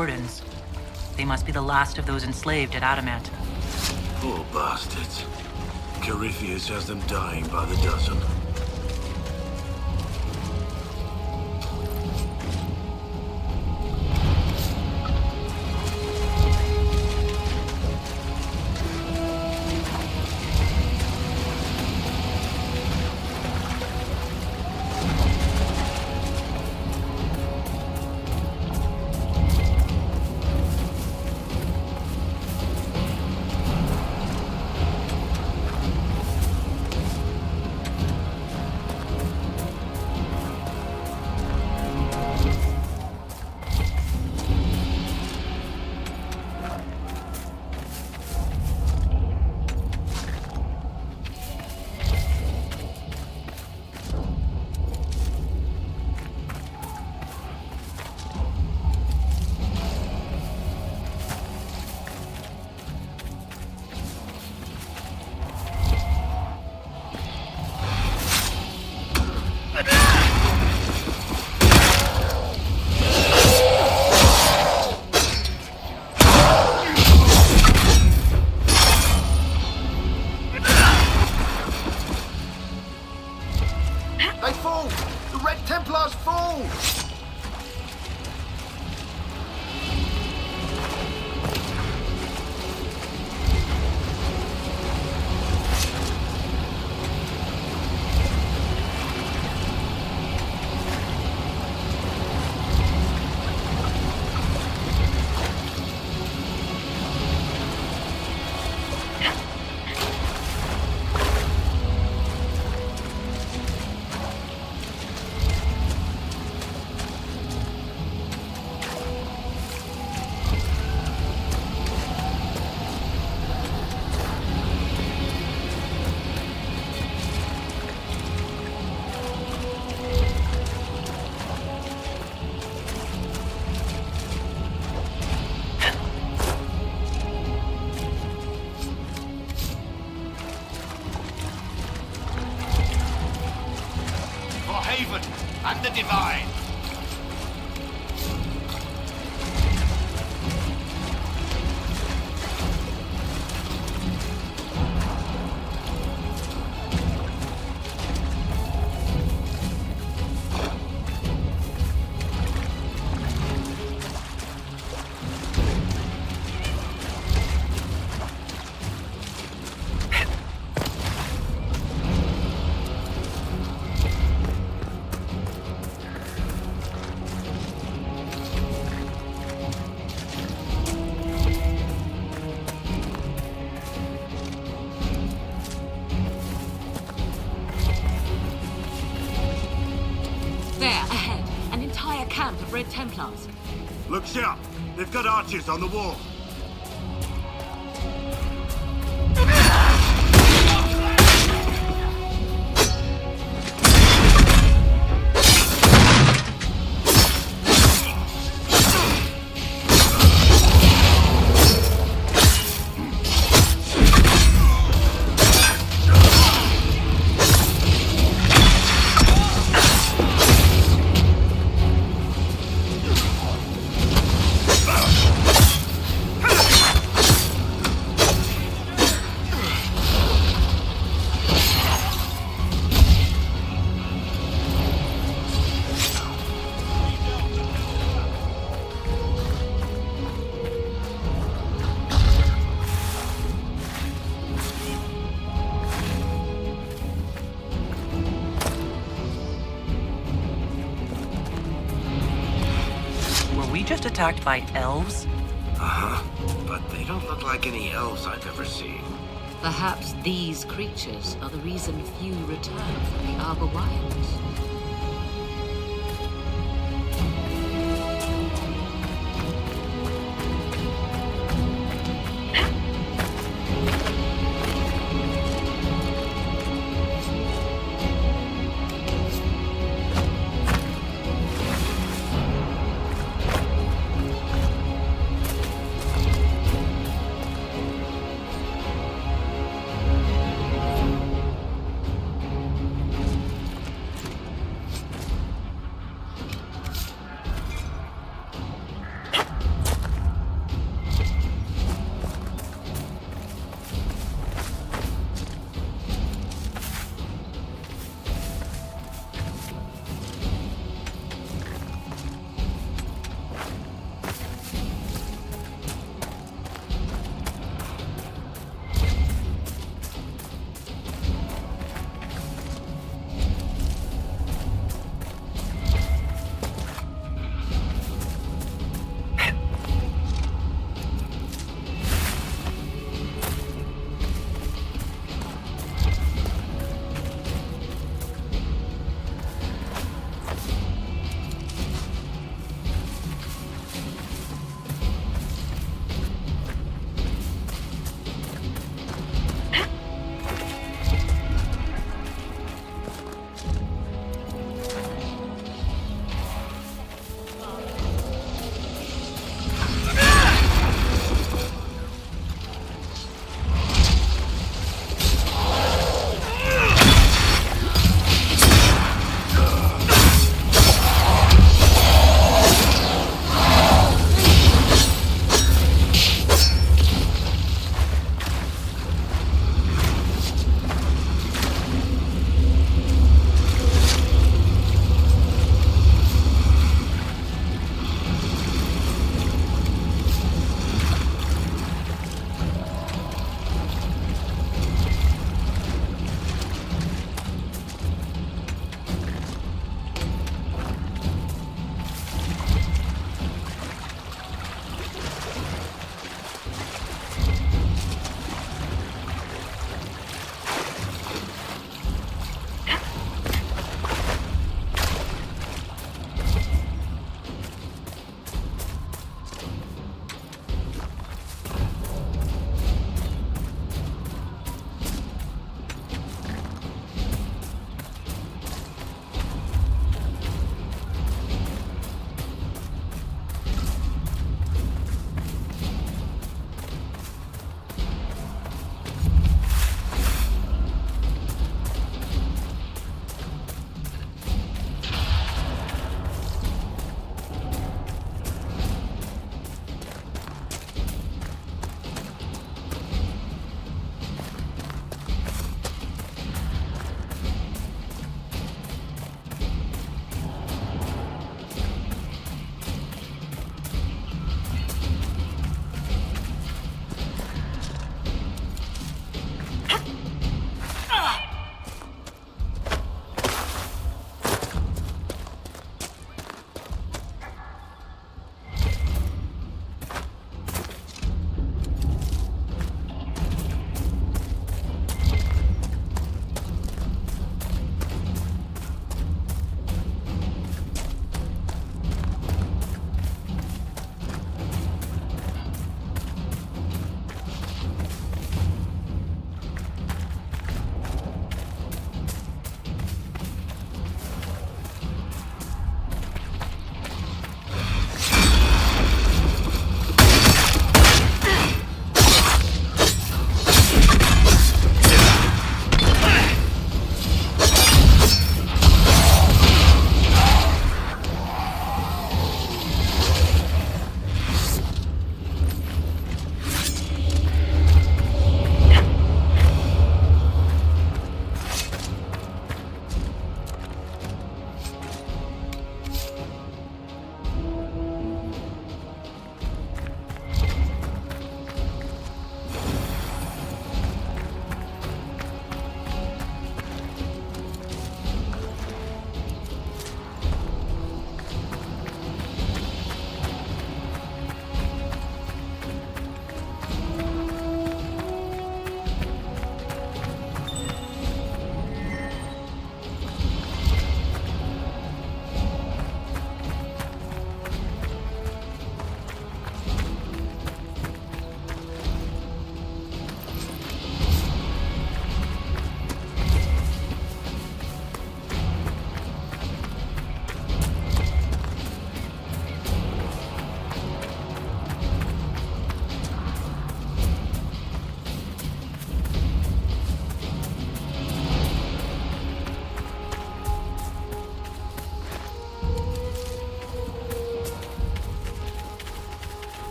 wardens. They must be the last of those enslaved at Adamant. Poor bastards. Corypheus has them dying by the dozen. They fall! The Red Templars fall! Haven and the Divine. There, ahead. An entire camp of Red Templars. Look sharp. They've got archers on the wall. Just attacked by elves? Uh-huh. But they don't look like any elves I've ever seen. Perhaps these creatures are the reason few return from the Arbor Wilds.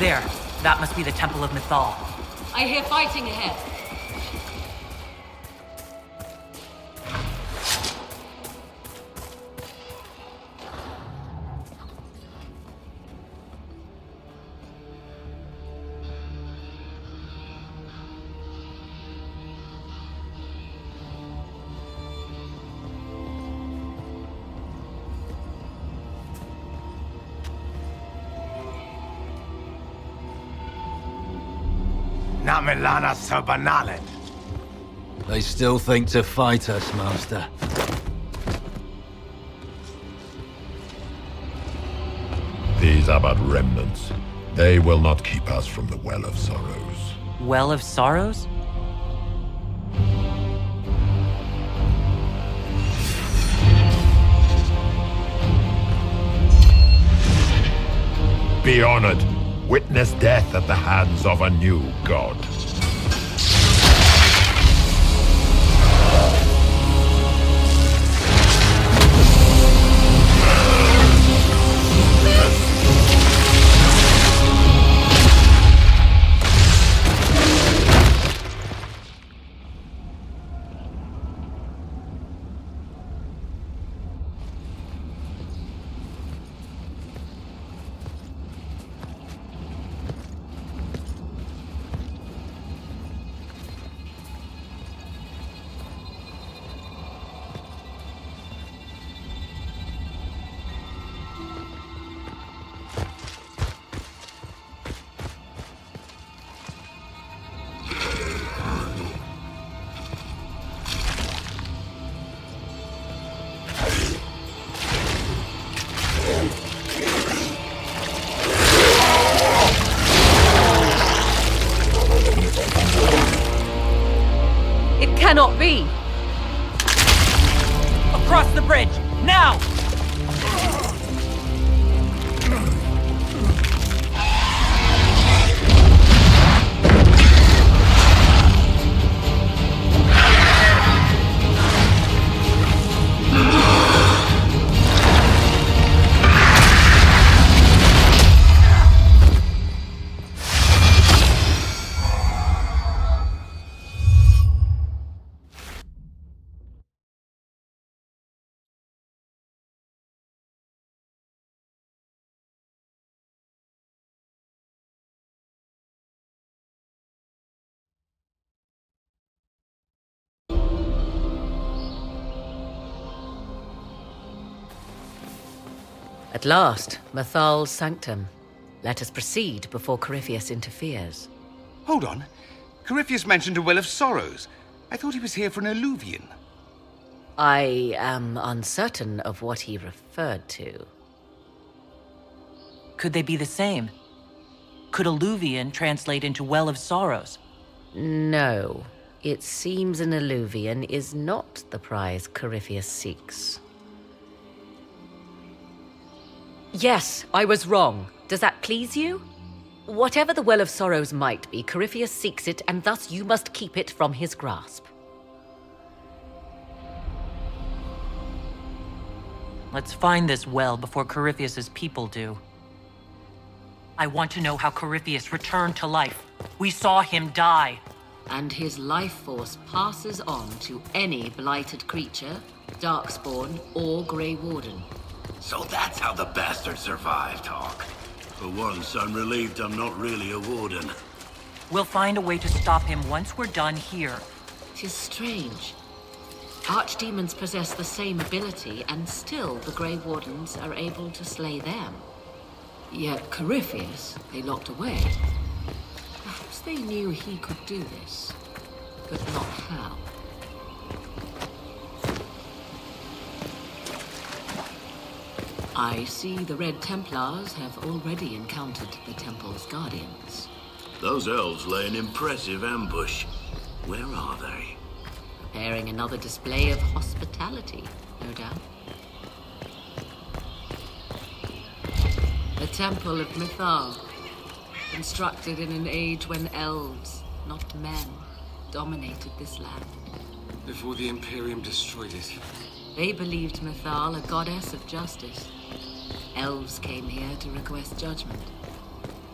There. That must be the Temple of Mythal. I hear fighting ahead. Namilana Sabanalet. They still think to fight us, Master. These are but remnants. They will not keep us from the Well of Sorrows. Well of Sorrows? Be honored. Witness death at the hands of a new god. Cannot be! Across the bridge! Now! At last, Mythal's sanctum. Let us proceed before Corypheus interferes. Hold on. Corypheus mentioned a Well of Sorrows. I thought he was here for an alluvian. I am uncertain of what he referred to. Could they be the same? Could alluvian translate into Well of Sorrows? No. It seems an alluvian is not the prize Corypheus seeks. Yes, I was wrong. Does that please you? Whatever the Well of Sorrows might be, Corypheus seeks it, and thus you must keep it from his grasp. Let's find this well before Corypheus's people do. I want to know how Corypheus returned to life. We saw him die. And his life force passes on to any blighted creature, Darkspawn, or Grey Warden. So that's how the bastard survived, Hawk. For once, I'm relieved I'm not really a warden. We'll find a way to stop him once we're done here. 'Tis strange. Archdemons possess the same ability, and still the Grey Wardens are able to slay them. Yet Corypheus, they locked away. Perhaps they knew he could do this, but not how. I see the Red Templars have already encountered the Temple's guardians. Those elves lay an impressive ambush. Where are they? Preparing another display of hospitality, no doubt. The Temple of Mythal, constructed in an age when elves, not men, dominated this land. Before the Imperium destroyed it. They believed Mythal a goddess of justice. Elves came here to request judgment.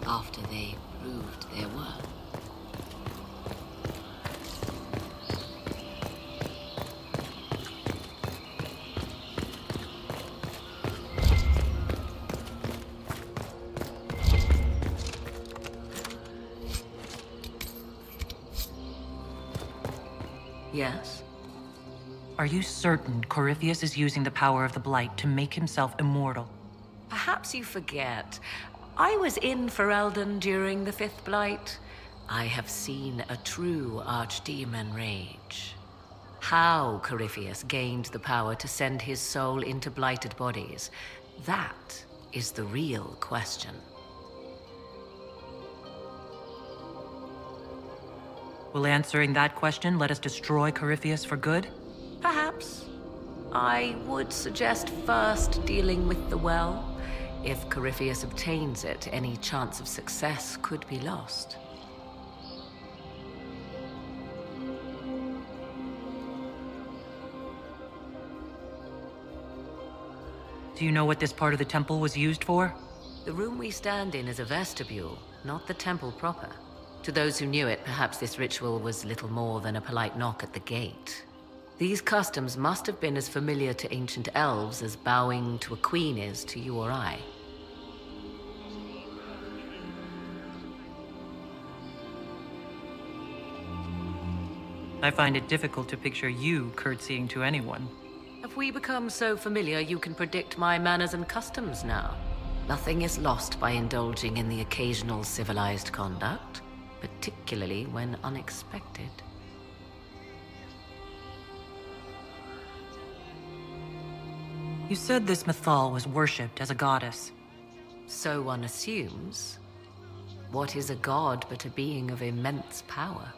after they proved their worth. Yes? Are you certain Corypheus is using the power of the Blight to make himself immortal? Perhaps you forget. I was in Ferelden during the Fifth Blight. I have seen a true archdemon rage. How Corypheus gained the power to send his soul into blighted bodies, that is the real question. Will answering that question let us destroy Corypheus for good? Perhaps. I would suggest first dealing with the well. If Corypheus obtains it, any chance of success could be lost. Do you know what this part of the temple was used for? The room we stand in is a vestibule, not the temple proper. To those who knew it, perhaps this ritual was little more than a polite knock at the gate. These customs must have been as familiar to ancient elves as bowing to a queen is to you or I. I find it difficult to picture you curtsying to anyone. Have we become so familiar you can predict my manners and customs now? Nothing is lost by indulging in the occasional civilized conduct, particularly when unexpected. You said this Mythal was worshipped as a goddess. So one assumes. What is a god but a being of immense power?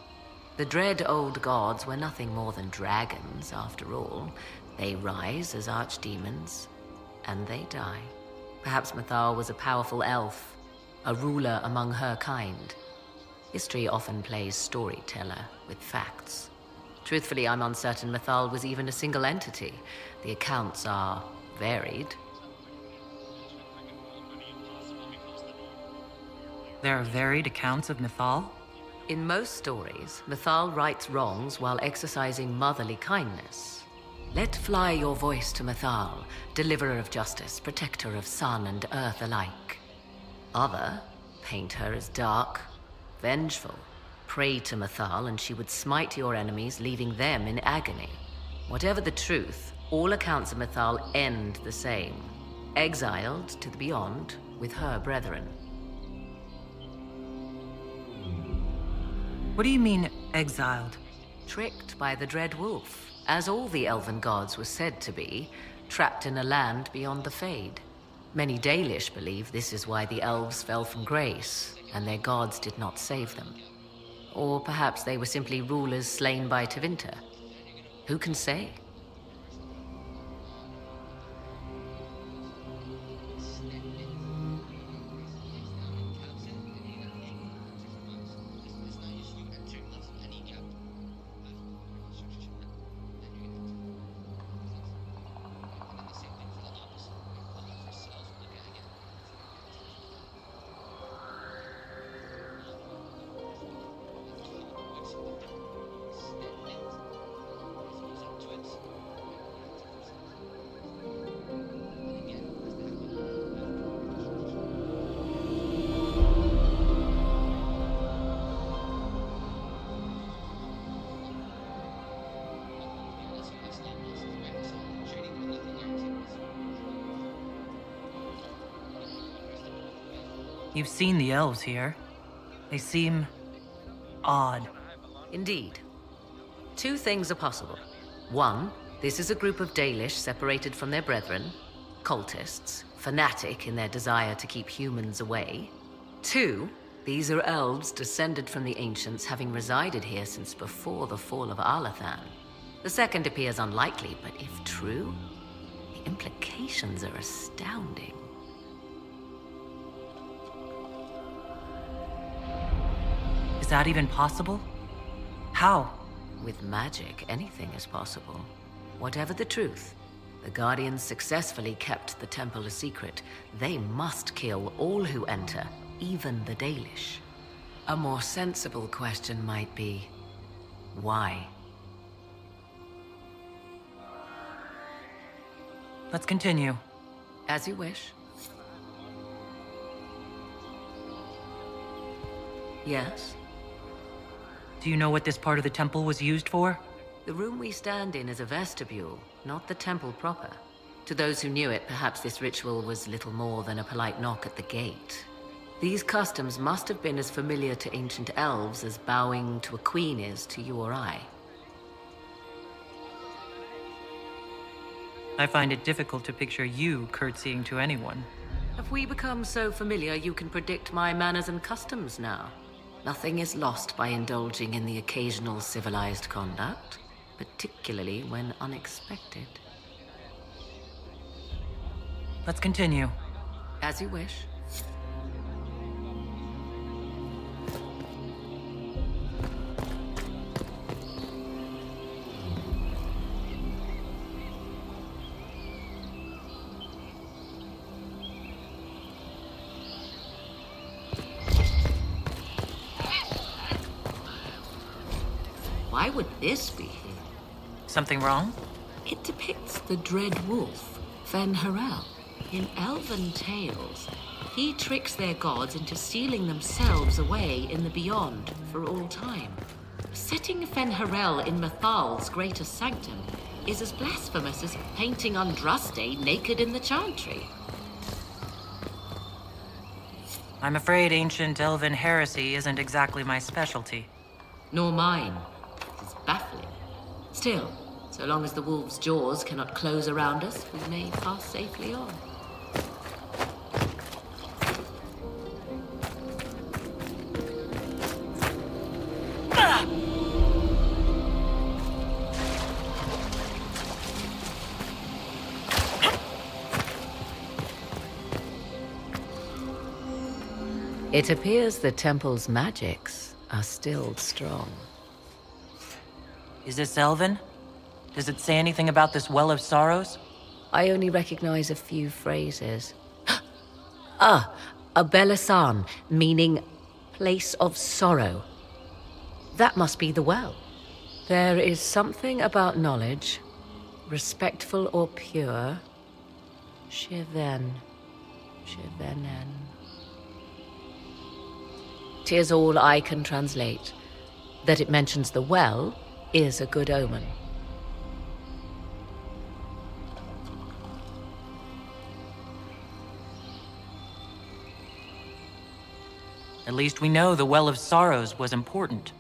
The dread old gods were nothing more than dragons, after all. They rise as archdemons, and they die. Perhaps Mythal was a powerful elf, a ruler among her kind. History often plays storyteller with facts. Truthfully, I'm uncertain Mythal was even a single entity. The accounts are varied. There are varied accounts of Mythal? In most stories, Mythal rights wrongs while exercising motherly kindness. Let fly your voice to Mythal, deliverer of justice, protector of sun and earth alike. Other paint her as dark, vengeful. Pray to Mythal and she would smite your enemies, leaving them in agony. Whatever the truth, all accounts of Mythal end the same. Exiled to the beyond with her brethren. What do you mean, exiled? Tricked by the Dread Wolf, as all the elven gods were said to be, trapped in a land beyond the Fade. Many Dalish believe this is why the elves fell from grace, and their gods did not save them. Or perhaps they were simply rulers slain by Tevinter. Who can say? You've seen the elves here. They seem odd. Indeed. Two things are possible. One, this is a group of Dalish separated from their brethren, cultists, fanatic in their desire to keep humans away. Two, these are elves descended from the ancients, having resided here since before the fall of Arlathan. The second appears unlikely, but if true, the implications are astounding. Is that even possible? How? With magic, anything is possible. Whatever the truth, the Guardians successfully kept the temple a secret. They must kill all who enter, even the Dalish. A more sensible question might be, why? Let's continue. As you wish. Yes? Do you know what this part of the temple was used for? The room we stand in is a vestibule, not the temple proper. To those who knew it, perhaps this ritual was little more than a polite knock at the gate. These customs must have been as familiar to ancient elves as bowing to a queen is to you or I. I find it difficult to picture you curtsying to anyone. Have we become so familiar you can predict my manners and customs now? Nothing is lost by indulging in the occasional civilized conduct, particularly when unexpected. Let's continue. As you wish. Why would this be here? Something wrong? It depicts the dread wolf, Fen-Harel. In elven tales, he tricks their gods into sealing themselves away in the beyond for all time. Setting Fen-Harel in Mathal's greatest sanctum is as blasphemous as painting Andraste naked in the chantry. I'm afraid ancient elven heresy isn't exactly my specialty. Nor mine. It is baffling. Still, so long as the wolf's jaws cannot close around us, we may pass safely on. It appears the temple's magics are still strong. Is this elven? Does it say anything about this Well of Sorrows? I only recognize a few phrases. A Belasan, meaning place of sorrow. That must be the well. There is something about knowledge, respectful or pure. Shivenen. 'Tis all I can translate. That it mentions the well is a good omen. At least we know the Well of Sorrows was important.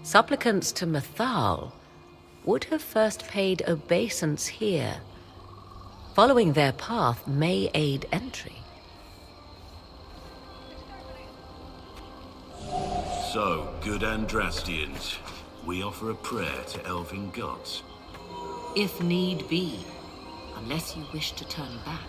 Supplicants to Mathal would have first paid obeisance here. Following their path may aid entry. So, good Andrastians, we offer a prayer to elven gods. If need be, unless you wish to turn back.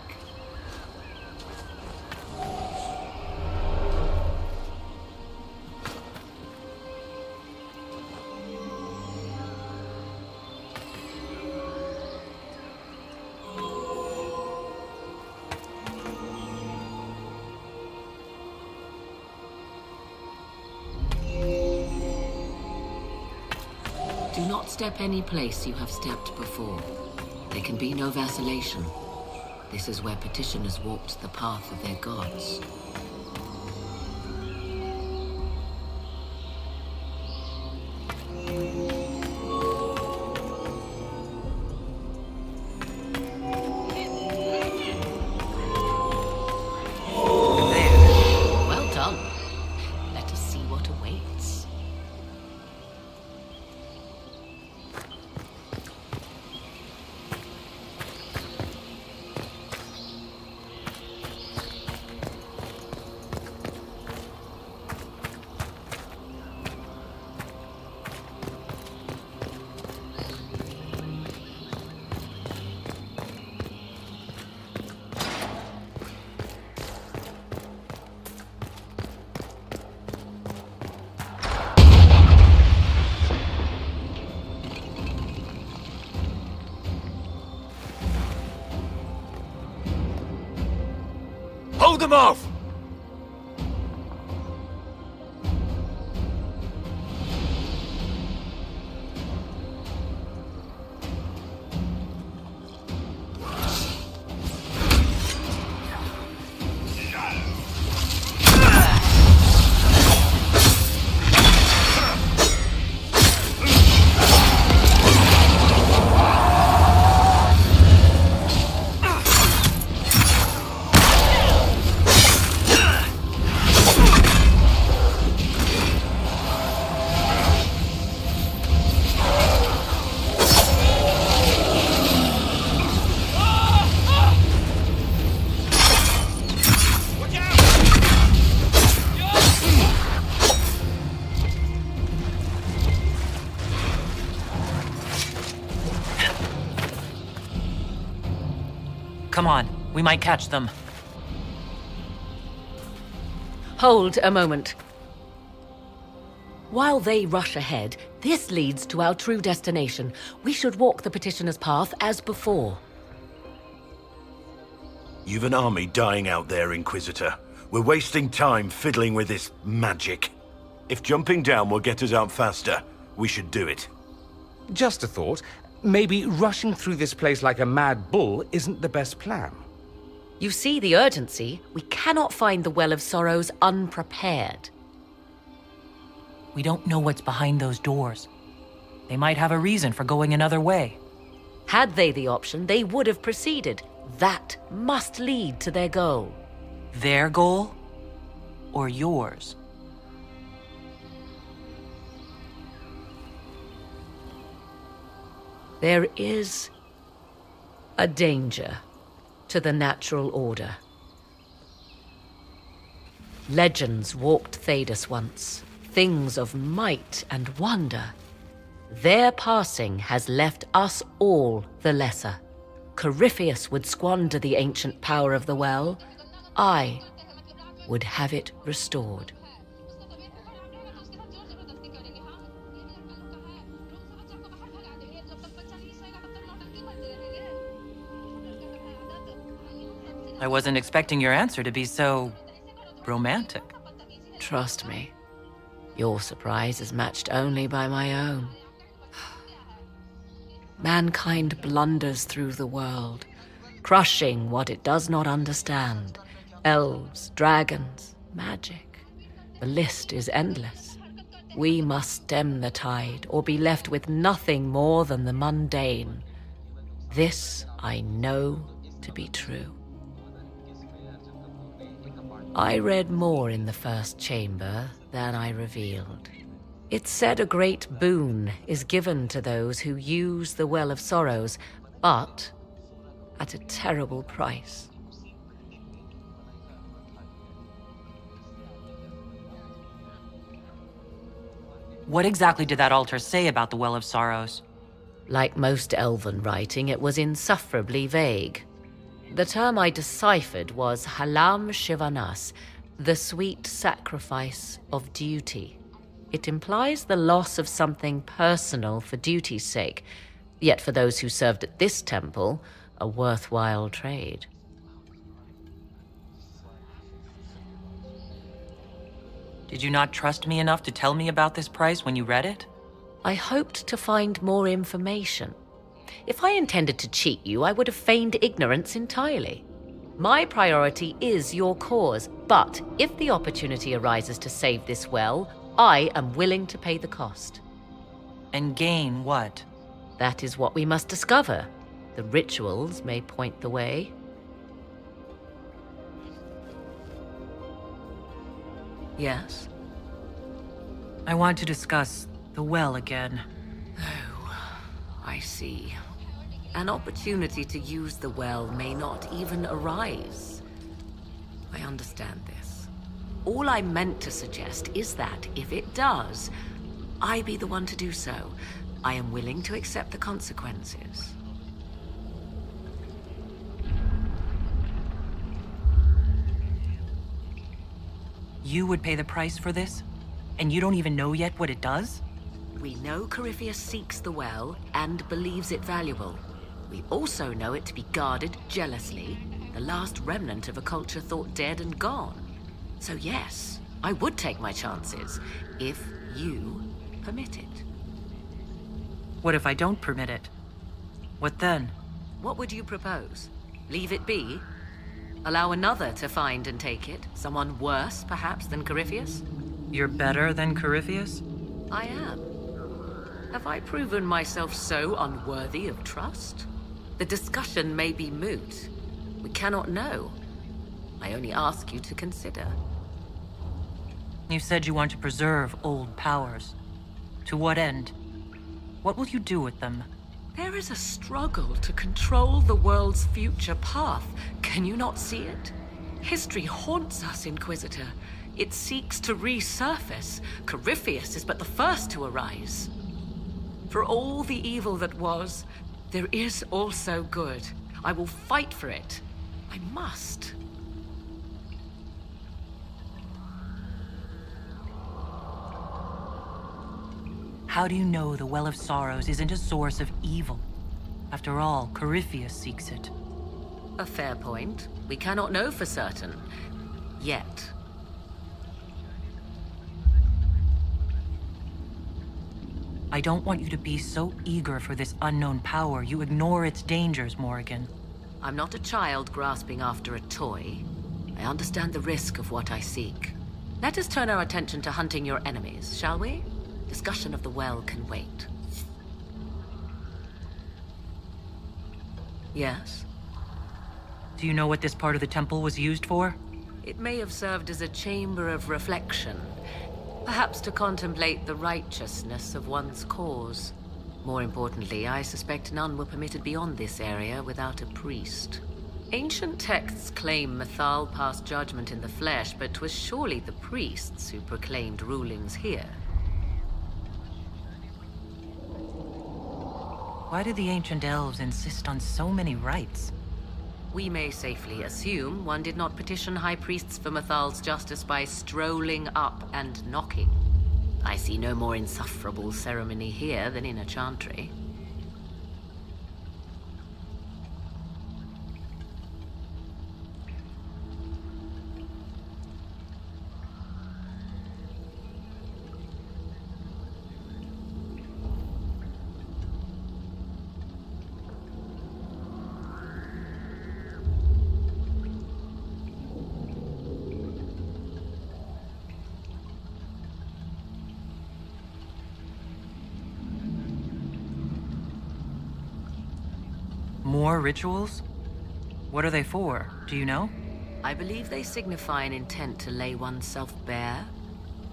Do not step any place you have stepped before. There can be no vacillation. This is where petitioners walked the path of their gods. Well done. Let us see what awaits. Hold them off! Come on, we might catch them. Hold a moment. While they rush ahead, this leads to our true destination. We should walk the petitioner's path as before. You've an army dying out there, Inquisitor. We're wasting time fiddling with this magic. If jumping down will get us out faster, we should do it. Just a thought. Maybe rushing through this place like a mad bull isn't the best plan. You see the urgency? We cannot find the Well of Sorrows unprepared. We don't know what's behind those doors. They might have a reason for going another way. Had they the option, they would have proceeded. That must lead to their goal. Their goal? Or yours? There is a danger to the natural order. Legends walked Thedas once, things of might and wonder. Their passing has left us all the lesser. Corypheus would squander the ancient power of the well. I would have it restored. I wasn't expecting your answer to be so romantic. Trust me, your surprise is matched only by my own. Mankind blunders through the world, crushing what it does not understand. Elves, dragons, magic. The list is endless. We must stem the tide, or be left with nothing more than the mundane. This I know to be true. I read more in the first chamber than I revealed. It said a great boon is given to those who use the Well of Sorrows, but at a terrible price. What exactly did that altar say about the Well of Sorrows? Like most elven writing, it was insufferably vague. The term I deciphered was Halam Shivanas, the sweet sacrifice of duty. It implies the loss of something personal for duty's sake, yet for those who served at this temple, a worthwhile trade. Did you not trust me enough to tell me about this price when you read it? I hoped to find more information. If I intended to cheat you, I would have feigned ignorance entirely. My priority is your cause, but if the opportunity arises to save this well, I am willing to pay the cost. And gain what? That is what we must discover. The rituals may point the way. Yes? I want to discuss the well again. Oh, I see. An opportunity to use the well may not even arise. I understand this. All I meant to suggest is that, if it does, I be the one to do so. I am willing to accept the consequences. You would pay the price for this? And you don't even know yet what it does? We know Corypheus seeks the well and believes it valuable. We also know it to be guarded jealously, the last remnant of a culture thought dead and gone. So yes, I would take my chances, if you permit it. What if I don't permit it? What then? What would you propose? Leave it be? Allow another to find and take it? Someone worse, perhaps, than Corypheus? You're better than Corypheus? I am. Have I proven myself so unworthy of trust? The discussion may be moot. We cannot know. I only ask you to consider. You said you want to preserve old powers. To what end? What will you do with them? There is a struggle to control the world's future path. Can you not see it? History haunts us, Inquisitor. It seeks to resurface. Corypheus is but the first to arise. For all the evil that was, there is also good. I will fight for it. I must. How do you know the Well of Sorrows isn't a source of evil? After all, Corypheus seeks it. A fair point. We cannot know for certain. Yet. I don't want you to be so eager for this unknown power you ignore its dangers, Morrigan. I'm not a child grasping after a toy. I understand the risk of what I seek. Let us turn our attention to hunting your enemies, shall we? Discussion of the well can wait. Yes? Do you know what this part of the temple was used for? It may have served as a chamber of reflection, perhaps to contemplate the righteousness of one's cause. More importantly, I suspect none were permitted beyond this area without a priest. Ancient texts claim Mythal passed judgment in the flesh, but 'twas surely the priests who proclaimed rulings here. Why do the ancient elves insist on so many rites? We may safely assume one did not petition high priests for Mythal's justice by strolling up and knocking. I see no more insufferable ceremony here than in a chantry. More rituals? What are they for? Do you know? I believe they signify an intent to lay oneself bare,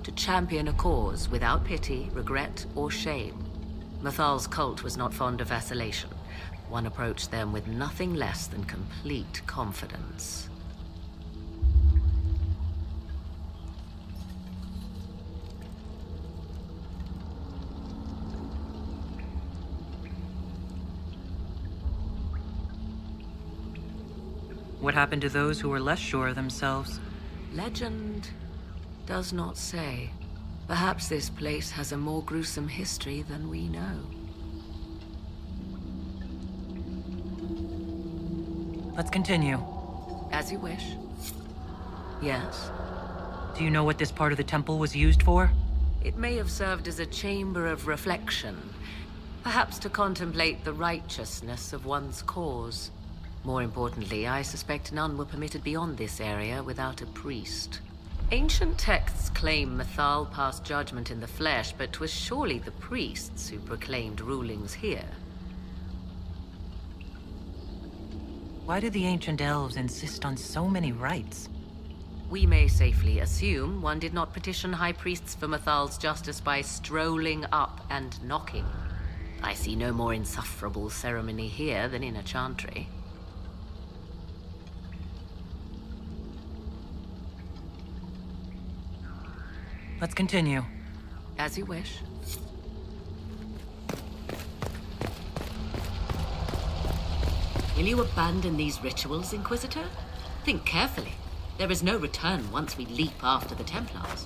to champion a cause without pity, regret, or shame. Mythal's cult was not fond of vacillation. One approached them with nothing less than complete confidence. What happened to those who were less sure of themselves? Legend does not say. Perhaps this place has a more gruesome history than we know. Let's continue. As you wish. Yes? Do you know what this part of the temple was used for? It may have served as a chamber of reflection, perhaps to contemplate the righteousness of one's cause. More importantly, I suspect none were permitted beyond this area without a priest. Ancient texts claim Mythal passed judgment in the flesh, but 'twas surely the priests who proclaimed rulings here. Why do the ancient elves insist on so many rites? We may safely assume one did not petition high priests for Mythal's justice by strolling up and knocking. I see no more insufferable ceremony here than in a chantry. Let's continue. As you wish. Will you abandon these rituals, Inquisitor? Think carefully. There is no return once we leap after the Templars.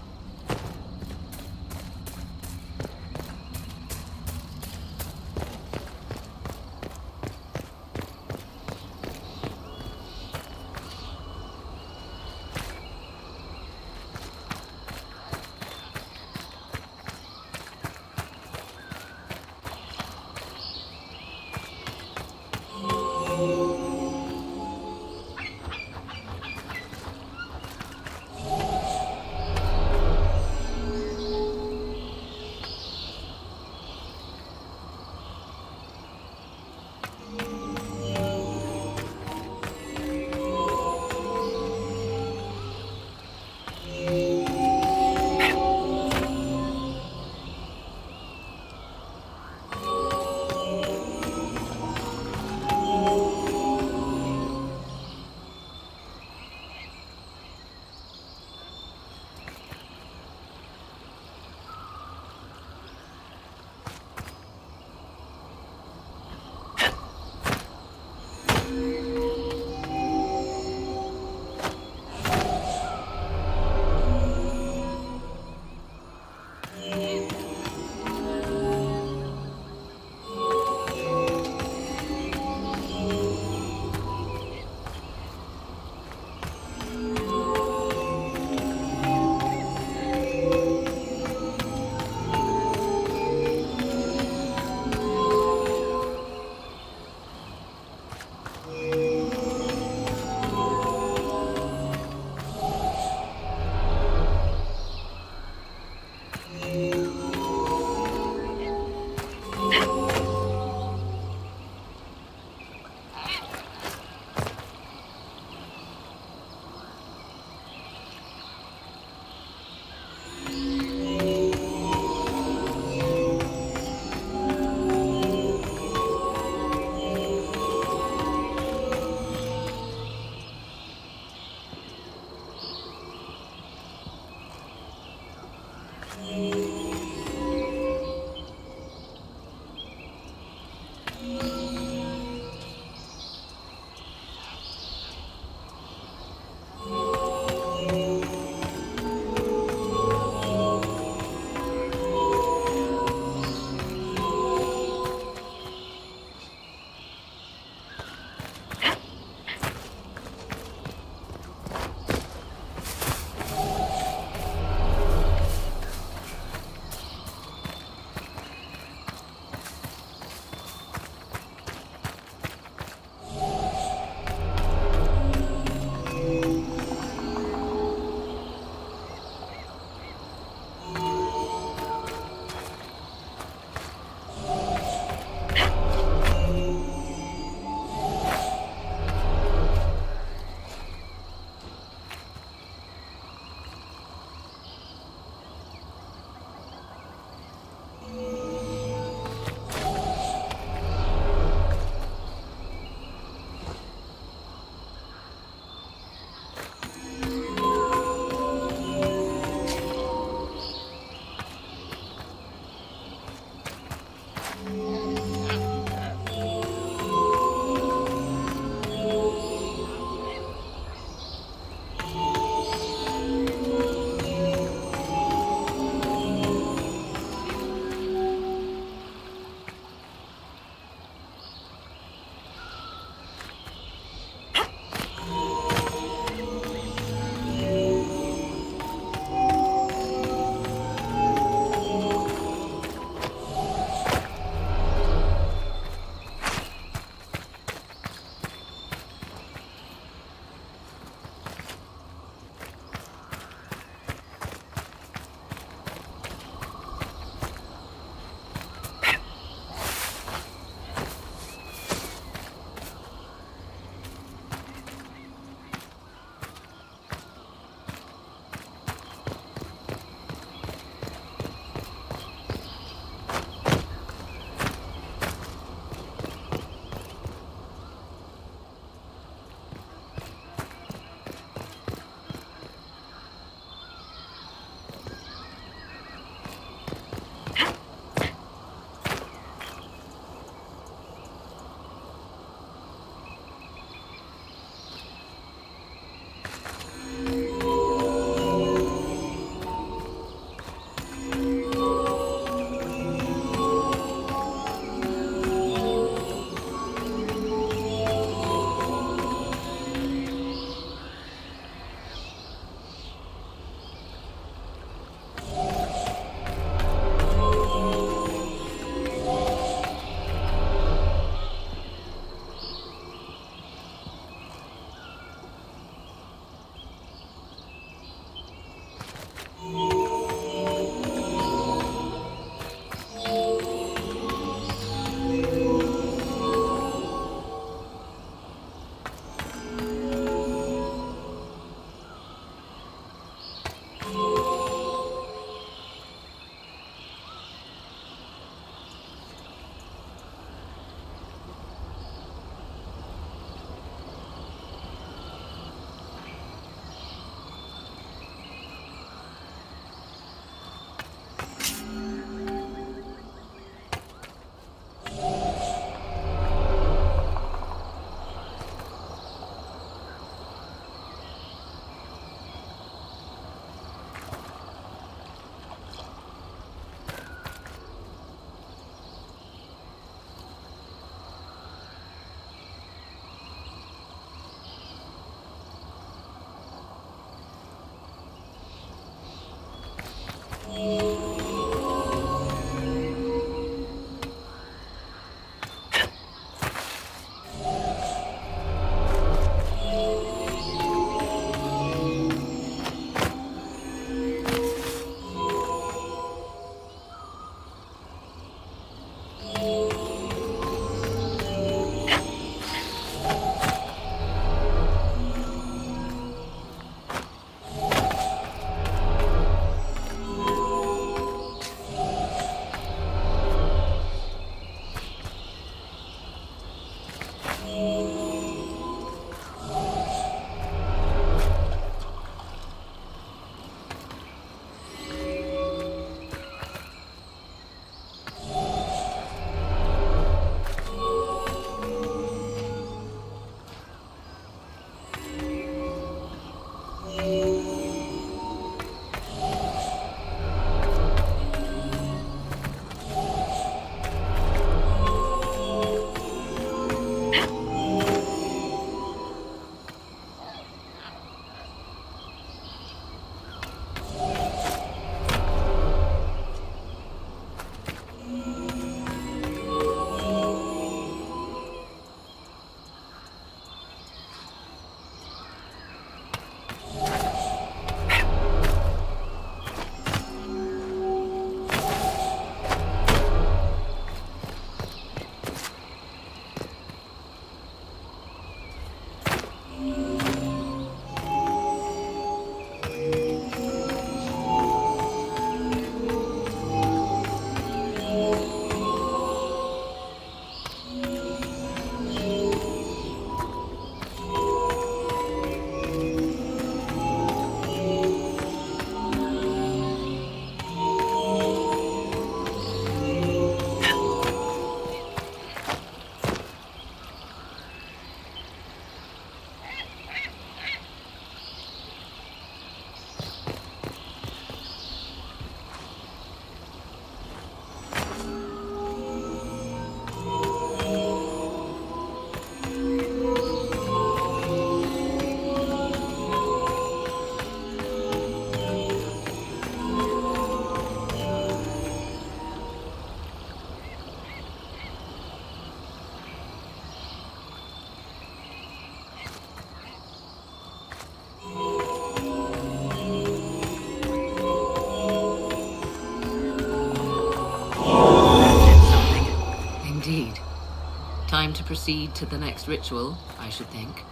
Time to proceed to the next ritual, I should think.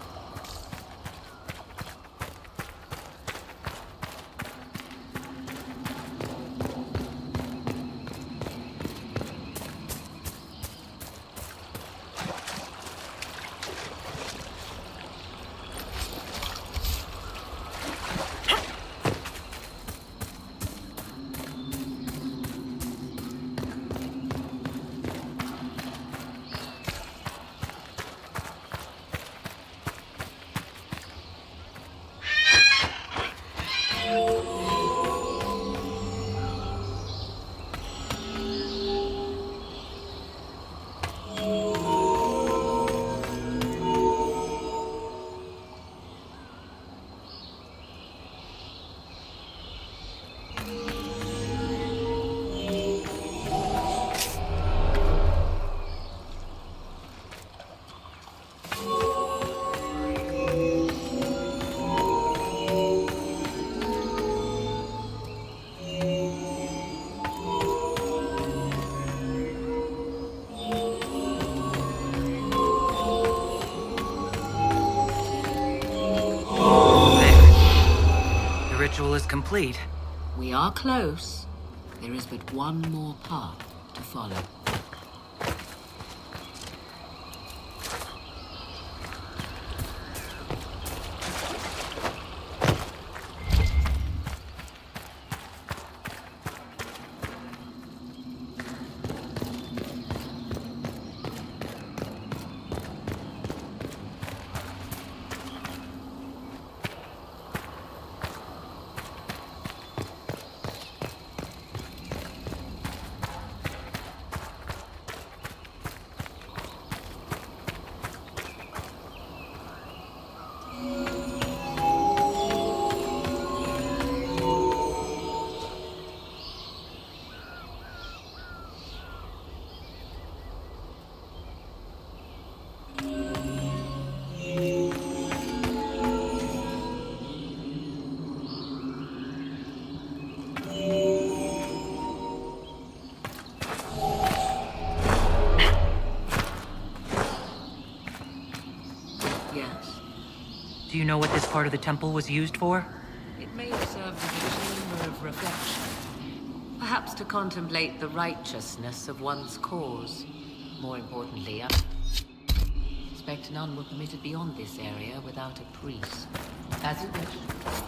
Ritual is complete. We are close. There is but one more path to follow. Do you know what this part of the temple was used for? It may have served as a chamber of reflection. Perhaps to contemplate the righteousness of one's cause. More importantly, especially suspect none were permitted beyond this area without a priest. As you wish.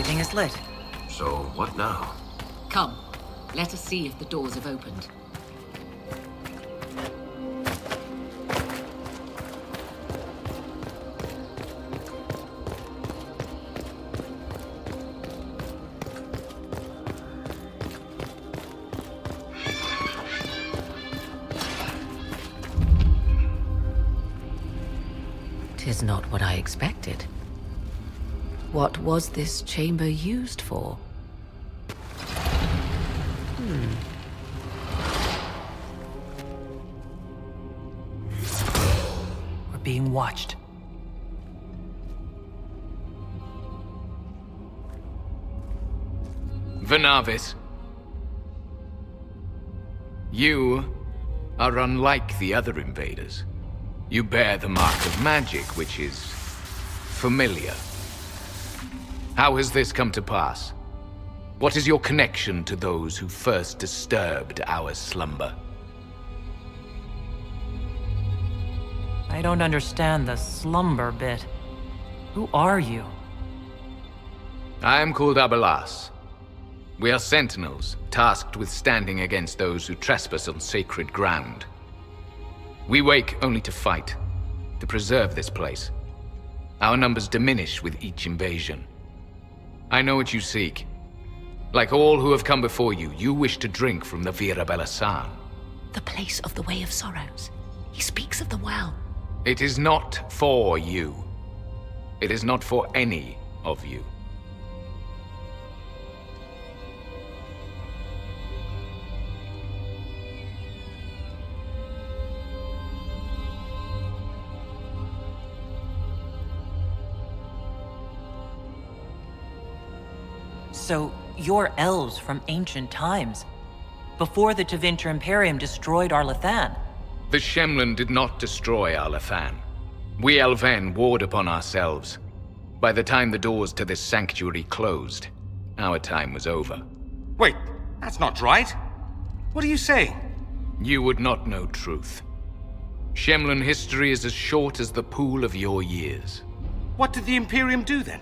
Everything is lit. So, what now? Come, let us see if the doors have opened. Tis not what I expected. What was this chamber used for? We're being watched. Venavis. You are unlike the other invaders. You bear the mark of magic, which is familiar. How has this come to pass? What is your connection to those who first disturbed our slumber? I don't understand the slumber bit. Who are you? I am called Abelas. We are sentinels, tasked with standing against those who trespass on sacred ground. We wake only to fight, to preserve this place. Our numbers diminish with each invasion. I know what you seek. Like all who have come before you, you wish to drink from the Vira Belasan. The place of the Way of Sorrows. He speaks of the well. It is not for you. It is not for any of you. So, you're elves from ancient times, before the Tevinter Imperium destroyed Arlathan. The Shemlin did not destroy Arlathan. We Elven warred upon ourselves. By the time the doors to this sanctuary closed, our time was over. Wait, that's not right. What are you saying? You would not know truth. Shemlin history is as short as the pool of your years. What did the Imperium do then?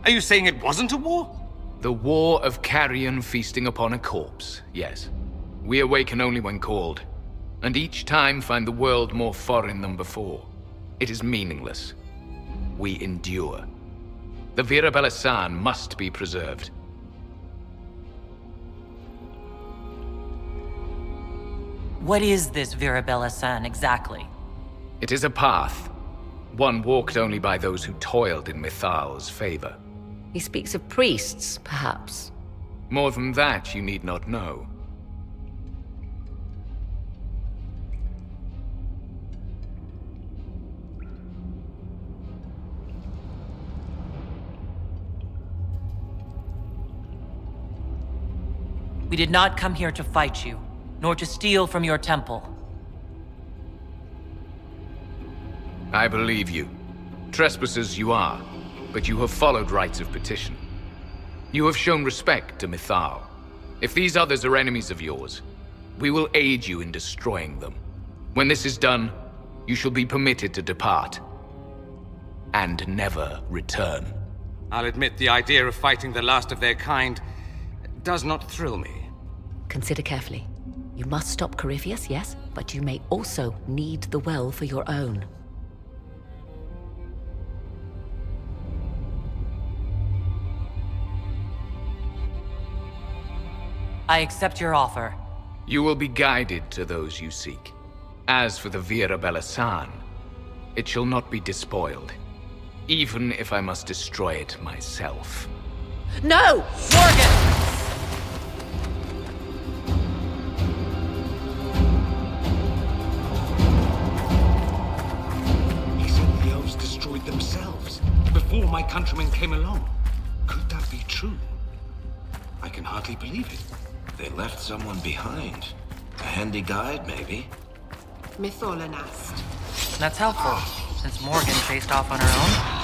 Are you saying it wasn't a war? The war of carrion feasting upon a corpse, yes. We awaken only when called, and each time find the world more foreign than before. It is meaningless. We endure. The Vira Belasan must be preserved. What is this Vira Belasan exactly? It is a path, one walked only by those who toiled in Mithal's favor. He speaks of priests, perhaps. More than that, you need not know. We did not come here to fight you, nor to steal from your temple. I believe you. Trespassers you are, but you have followed rites of petition. You have shown respect to Mithal. If these others are enemies of yours, we will aid you in destroying them. When this is done, you shall be permitted to depart. And never return. I'll admit the idea of fighting the last of their kind does not thrill me. Consider carefully. You must stop Corypheus, yes, but you may also need the well for your own. I accept your offer. You will be guided to those you seek. As for the Vira Belasan, it shall not be despoiled, even if I must destroy it myself. No! Morgan! He said the elves destroyed themselves before my countrymen came along. Could that be true? I can hardly believe it. They left someone behind. A handy guide, maybe? Mitholan asked. That's helpful, since Morgan chased off on her own.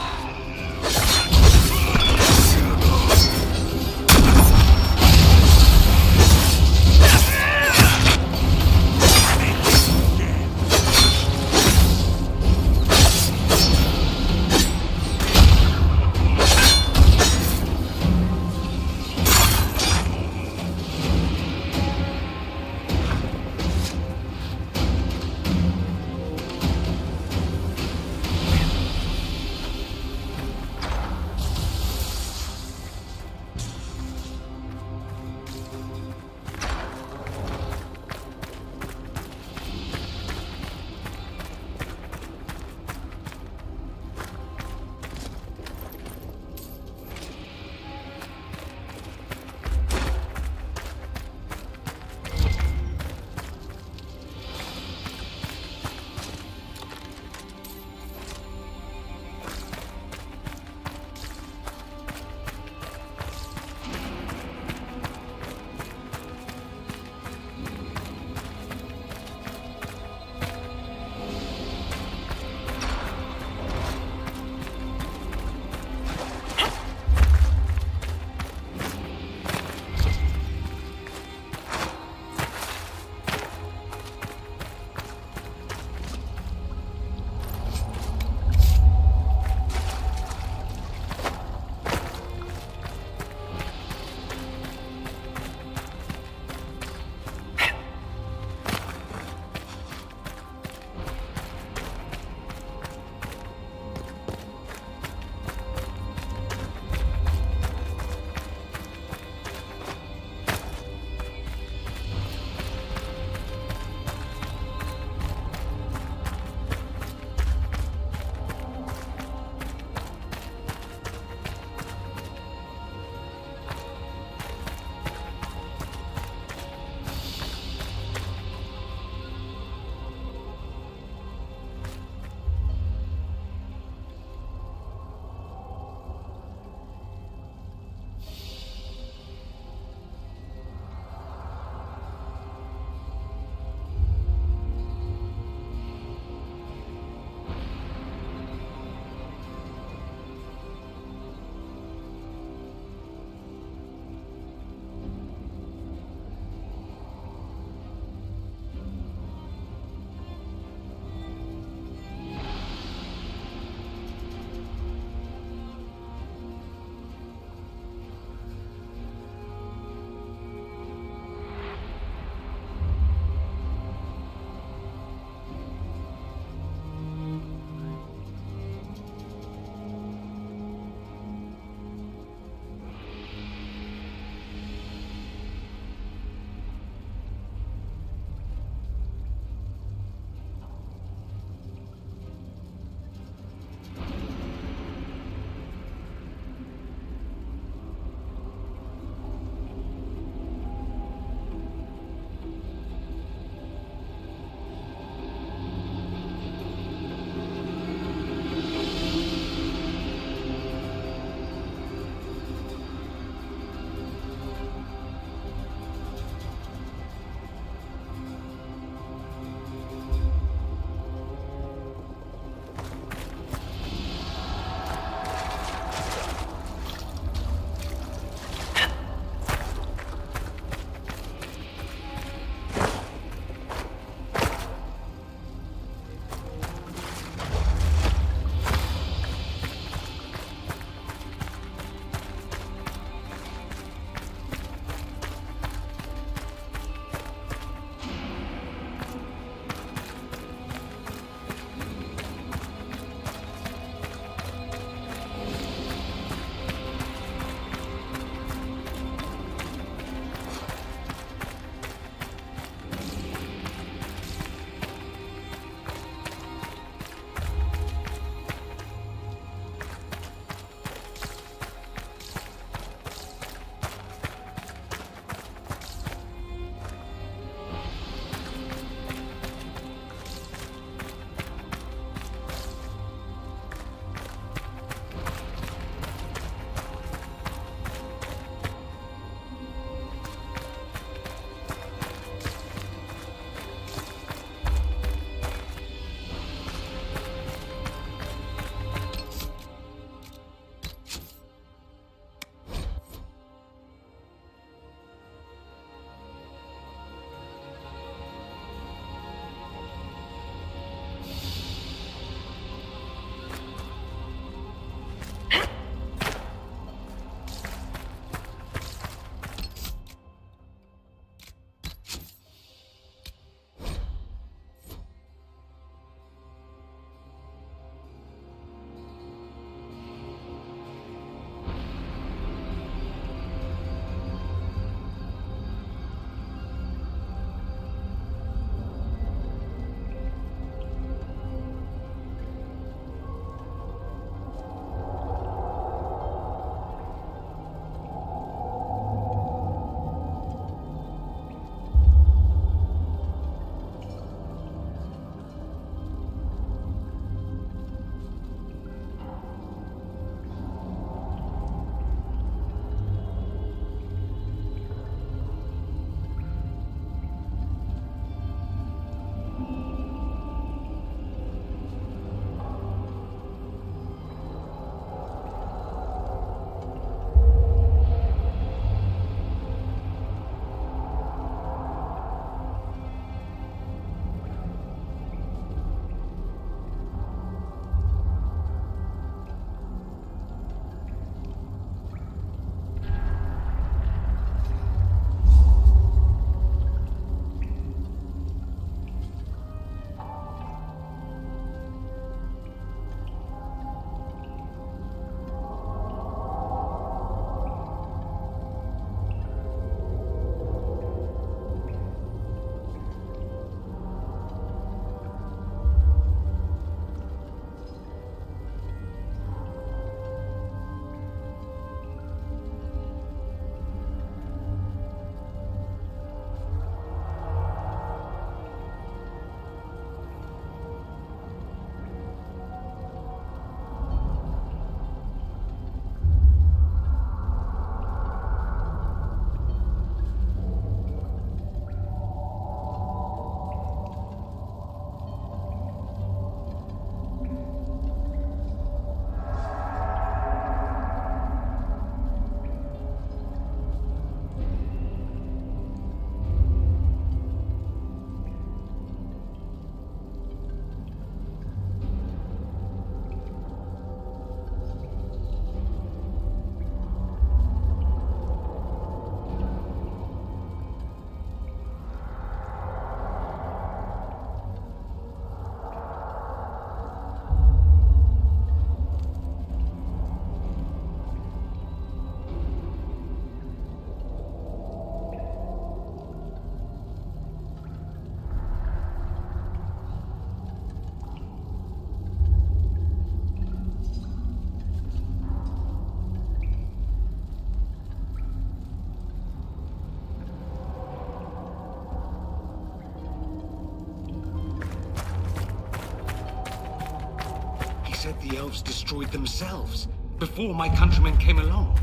the elves destroyed themselves before my countrymen came along.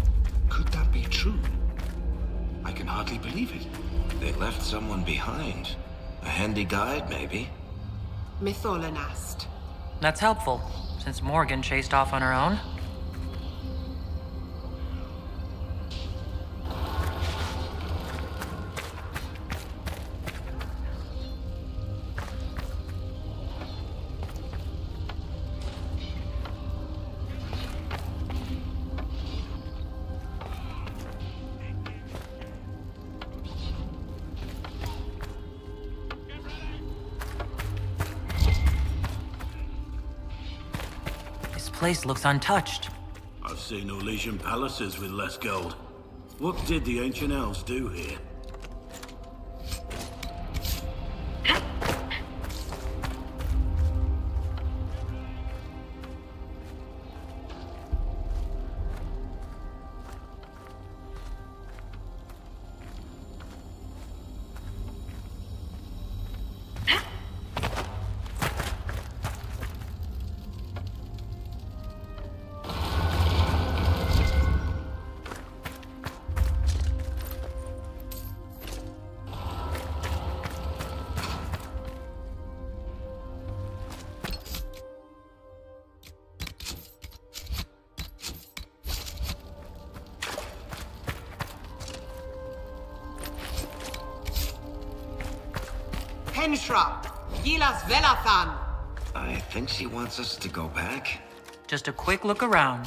Could that be true? I can hardly believe it. They left someone behind. A handy guide, maybe? Mytholanast. That's helpful, since Morgan chased off on her own. This place looks untouched. I've seen Orlesian palaces with less gold. What did the ancient elves do here? Henshra, Gilas Velathan. I think she wants us to go back. Just a quick look around.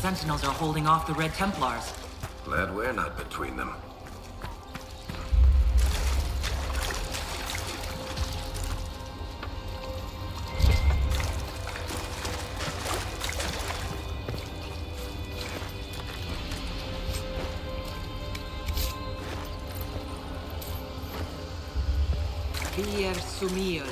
Sentinels are holding off the Red Templars. Glad we're not between them. Vir Sumir.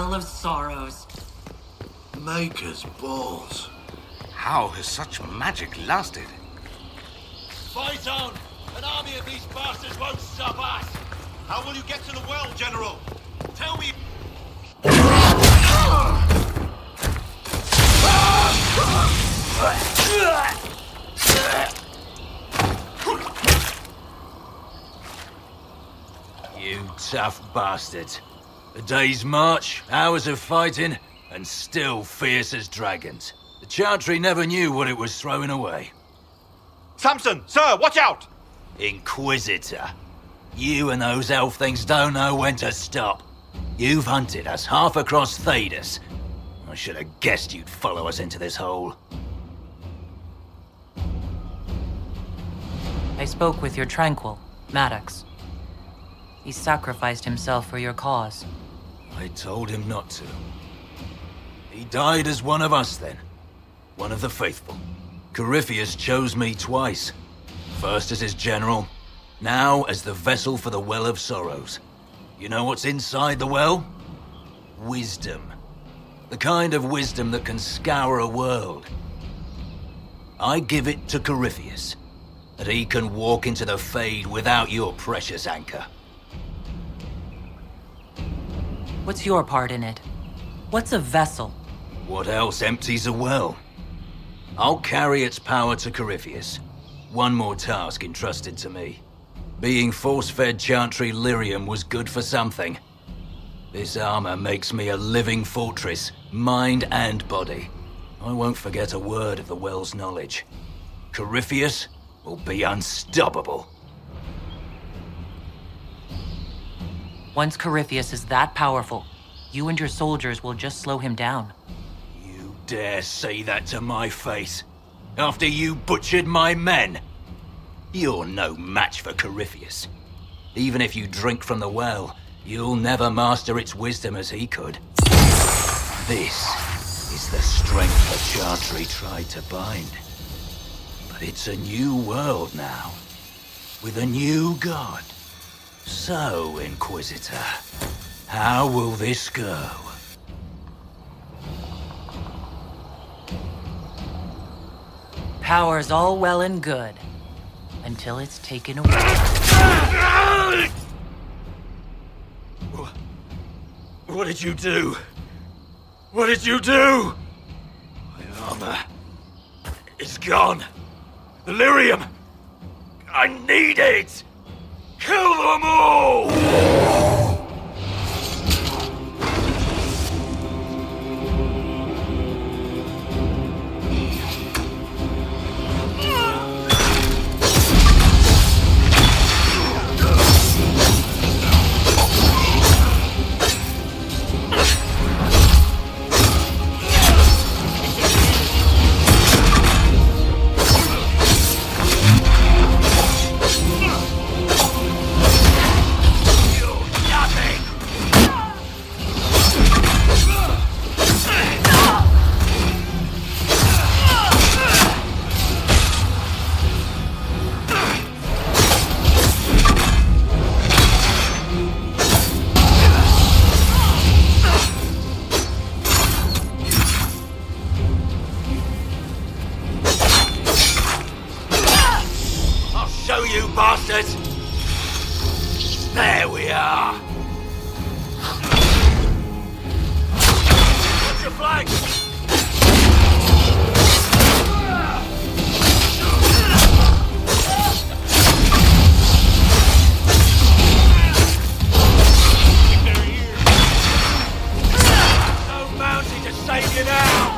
Well of Sorrows. Maker's balls. How has such magic lasted? Fight on! An army of these bastards won't stop us! How will you get to the well, General? Tell me... You tough bastards. A day's march, hours of fighting, and still fierce as dragons. The Chantry never knew what it was throwing away. Samson! Sir, watch out! Inquisitor. You and those elf things don't know when to stop. You've hunted us half across Thedas. I should have guessed you'd follow us into this hole. I spoke with your Tranquil, Maddox. He sacrificed himself for your cause. I told him not to. He died as one of us then. One of the faithful. Corypheus chose me twice. First as his general, now as the vessel for the Well of Sorrows. You know what's inside the well? Wisdom. The kind of wisdom that can scour a world. I give it to Corypheus, that he can walk into the Fade without your precious anchor. What's your part in it? What's a vessel? What else empties a well? I'll carry its power to Corypheus. One more task entrusted to me. Being force-fed Chantry lyrium was good for something. This armor makes me a living fortress, mind and body. I won't forget a word of the well's knowledge. Corypheus will be unstoppable. Once Corypheus is that powerful, you and your soldiers will just slow him down. You dare say that to my face? After you butchered my men? You're no match for Corypheus. Even if you drink from the well, you'll never master its wisdom as he could. This is the strength the Chantry tried to bind. But it's a new world now, with a new god. So, Inquisitor, how will this go? Power's all well and good, until it's taken away. What did you do? What did you do? My armor is gone. The lyrium! I need it! Kill them all! Bastards! There we are! Watch your flank! No mountie to save you now!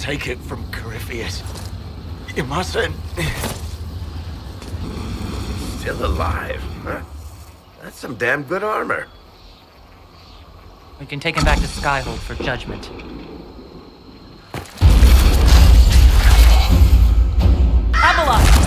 take it from Corypheus. You mustn't. Still alive, huh? That's some damn good armor. We can take him back to Skyhold for judgment. Abeloth!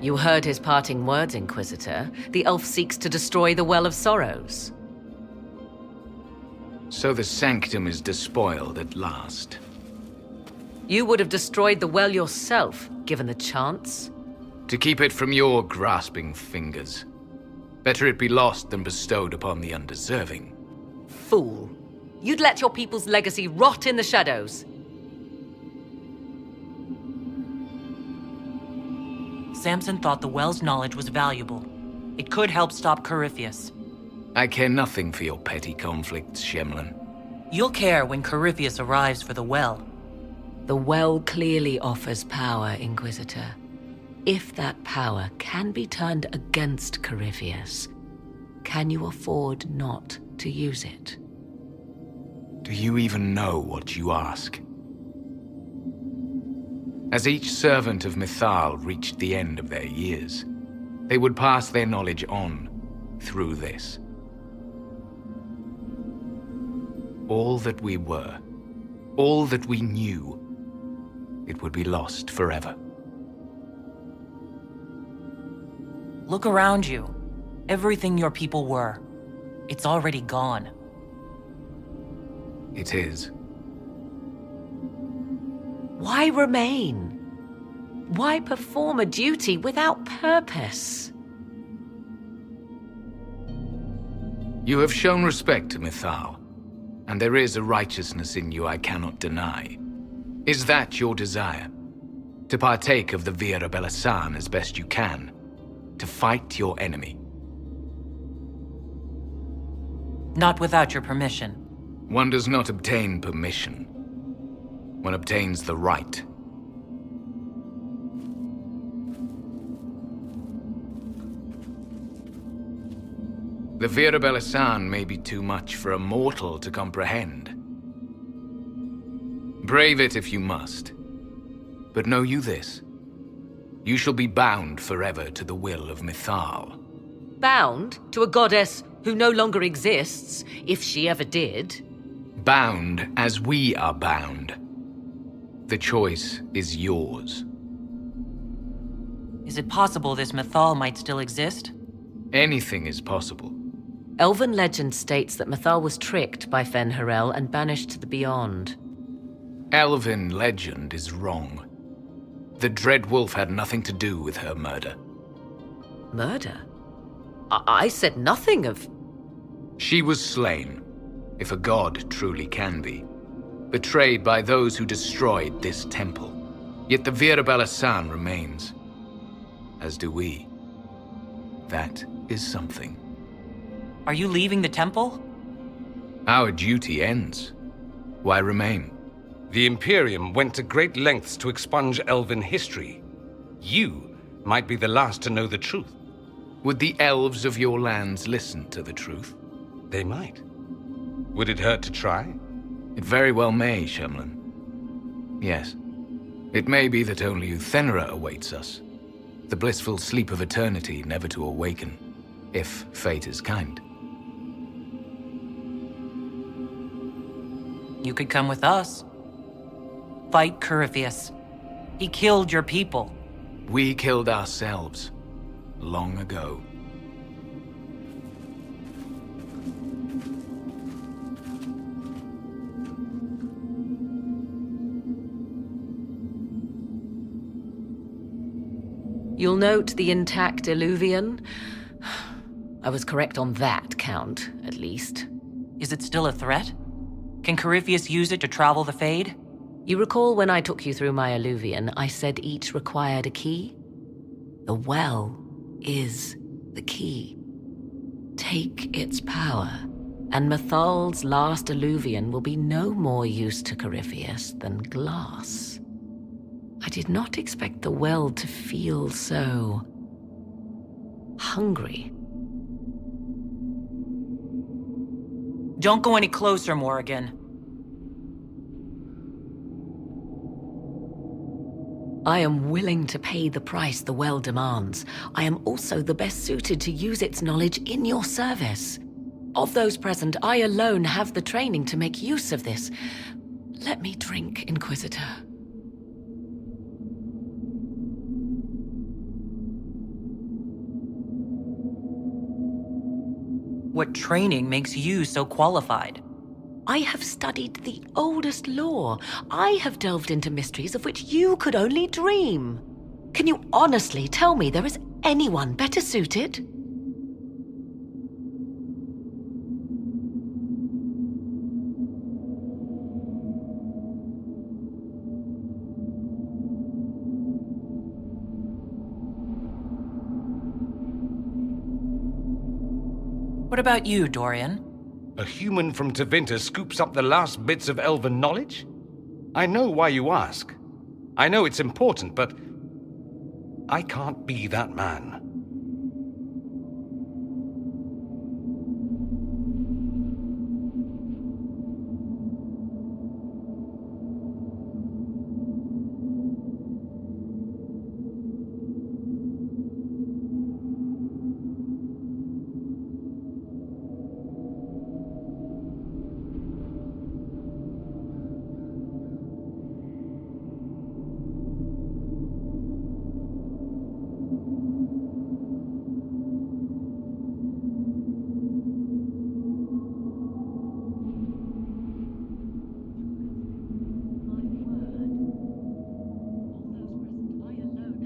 You heard his parting words, Inquisitor. The elf seeks to destroy the Well of Sorrows. So the sanctum is despoiled at last. You would have destroyed the well yourself, given the chance. To keep it from your grasping fingers. Better it be lost than bestowed upon the undeserving. Fool. You'd let your people's legacy rot in the shadows. Samson thought the well's knowledge was valuable. It could help stop Corypheus. I care nothing for your petty conflicts, Shemlin. You'll care when Corypheus arrives for the well. The well clearly offers power, Inquisitor. If that power can be turned against Corypheus, can you afford not to use it? Do you even know what you ask? As each servant of Mythal reached the end of their years, they would pass their knowledge on through this. All that we were, all that we knew, it would be lost forever. Look around you. Everything your people were. It's already gone. It is. Why remain? Why perform a duty without purpose? You have shown respect to Mythal, and there is a righteousness in you I cannot deny. Is that your desire? To partake of the Vira Belasan as best you can? To fight your enemy? Not without your permission. One does not obtain permission. One obtains the right. The Vira Belasan may be too much for a mortal to comprehend. Brave it if you must. But know you this. You shall be bound forever to the will of Mythal. Bound to a goddess who no longer exists, if she ever did. Bound as we are bound. The choice is yours. Is it possible this Mythal might still exist? Anything is possible. Elven legend states that Mythal was tricked by Fen-Harel and banished to the Beyond. Elven legend is wrong. The Dread Wolf had nothing to do with her murder. Murder? I said nothing of... She was slain, if a god truly can be. Betrayed by those who destroyed this temple. Yet the Vira Belasan remains. As do we. That is something. Are you leaving the temple? Our duty ends. Why remain? The Imperium went to great lengths to expunge Elven history. You might be the last to know the truth. Would the elves of your lands listen to the truth? They might. Would it hurt to try? It very well may, Shemlin. Yes. It may be that only Uthenera awaits us. The blissful sleep of eternity never to awaken, if fate is kind. You could come with us. Fight Corypheus. He killed your people. We killed ourselves. Long ago. You'll note the intact Illuvian. I was correct on that count, at least. Is it still a threat? Can Corypheus use it to travel the Fade? You recall when I took you through my Illuvian, I said each required a key? The well is the key. Take its power, and Mythal's last Illuvian will be no more use to Corypheus than glass. I did not expect the well to feel so hungry. Don't go any closer, Morrigan. I am willing to pay the price the well demands. I am also the best suited to use its knowledge in your service. Of those present, I alone have the training to make use of this. Let me drink, Inquisitor. What training makes you so qualified? I have studied the oldest lore. I have delved into mysteries of which you could only dream. Can you honestly tell me there is anyone better suited? What about you, Dorian? A human from Tevinter scoops up the last bits of elven knowledge? I know why you ask. I know it's important, but I can't be that man.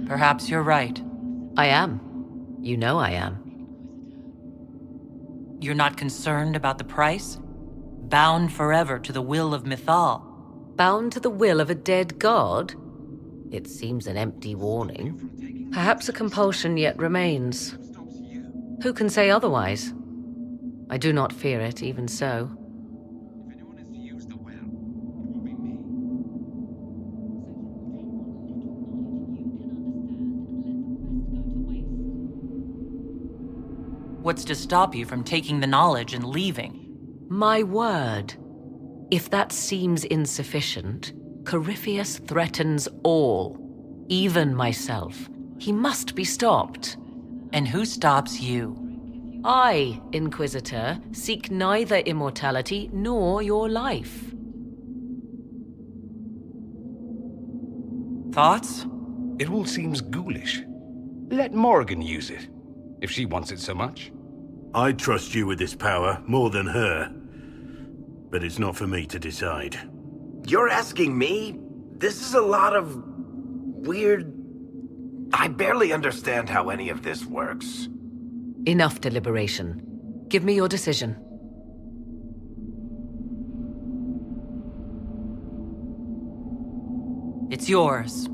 Perhaps you're right. I am. You know I am. You're not concerned about the price? Bound forever to the will of Mythal. Bound to the will of a dead god? It seems an empty warning. Perhaps a compulsion yet remains. Who can say otherwise? I do not fear it, even so. What's to stop you from taking the knowledge and leaving? My word. If that seems insufficient, Corypheus threatens all, even myself. He must be stopped. And who stops you? I, Inquisitor, seek neither immortality nor your life. Thoughts? It all seems ghoulish. Let Morrigan use it, if she wants it so much. I trust you with this power more than her. But it's not for me to decide. You're asking me? This is a lot of weird... I barely understand how any of this works. Enough deliberation. Give me your decision. It's yours.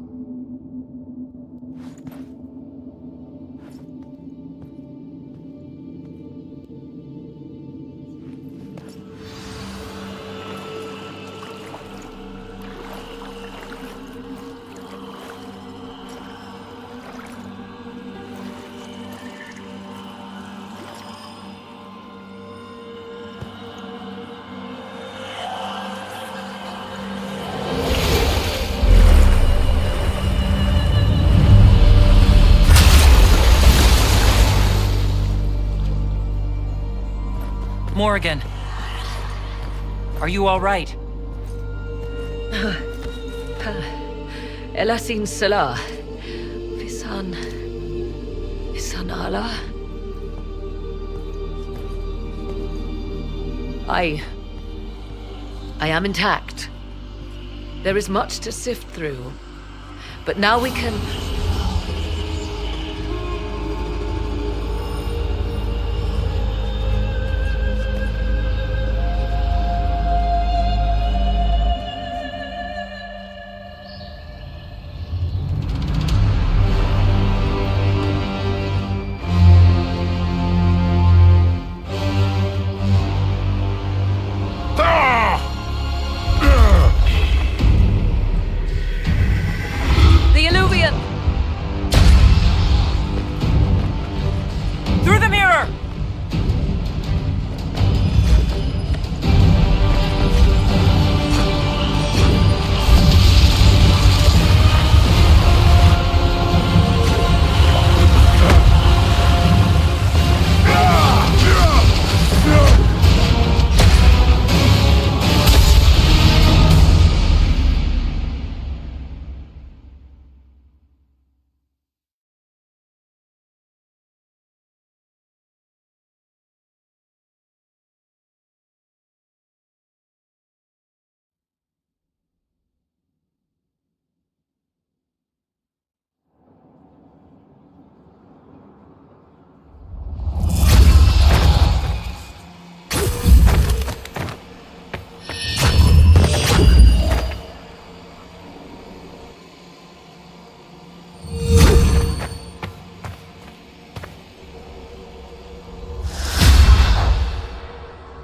Morrigan, are you all right? Elasin Salah. Visan Allah. I am intact. There is much to sift through, but now we can...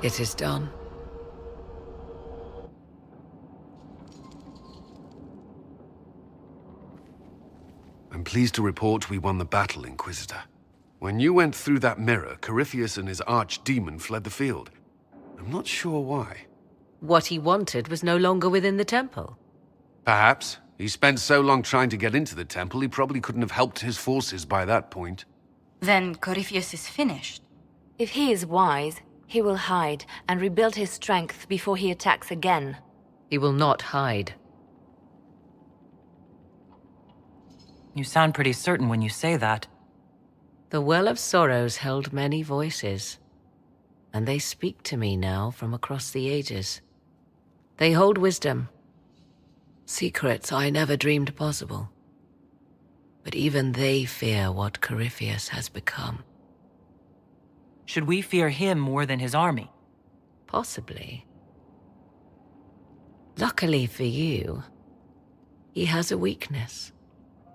It is done. I'm pleased to report we won the battle, Inquisitor. When you went through that mirror, Corypheus and his archdemon fled the field. I'm not sure why. What he wanted was no longer within the temple. Perhaps. He spent so long trying to get into the temple, he probably couldn't have helped his forces by that point. Then Corypheus is finished. If he is wise, he will hide and rebuild his strength before he attacks again. He will not hide. You sound pretty certain when you say that. The Well of Sorrows held many voices, and they speak to me now from across the ages. They hold wisdom, secrets I never dreamed possible. But even they fear what Corypheus has become. Should we fear him more than his army? Possibly. Luckily for you, he has a weakness.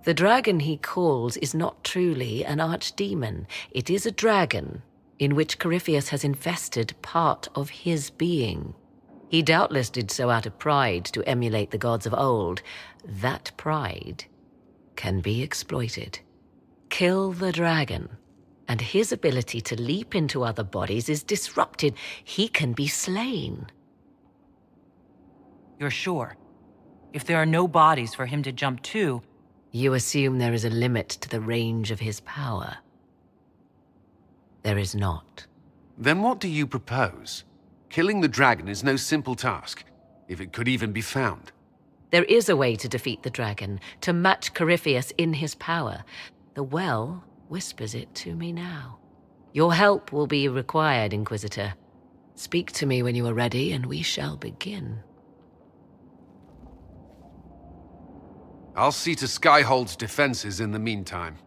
The dragon he calls is not truly an archdemon. It is a dragon in which Corypheus has infested part of his being. He doubtless did so out of pride to emulate the gods of old. That pride can be exploited. Kill the dragon, and his ability to leap into other bodies is disrupted. He can be slain. You're sure? If there are no bodies for him to jump to... You assume there is a limit to the range of his power. There is not. Then what do you propose? Killing the dragon is no simple task, if it could even be found. There is a way to defeat the dragon, to match Corypheus in his power. The well whispers it to me now. Your help will be required, Inquisitor. Speak to me when you are ready, and we shall begin. I'll see to Skyhold's defenses in the meantime.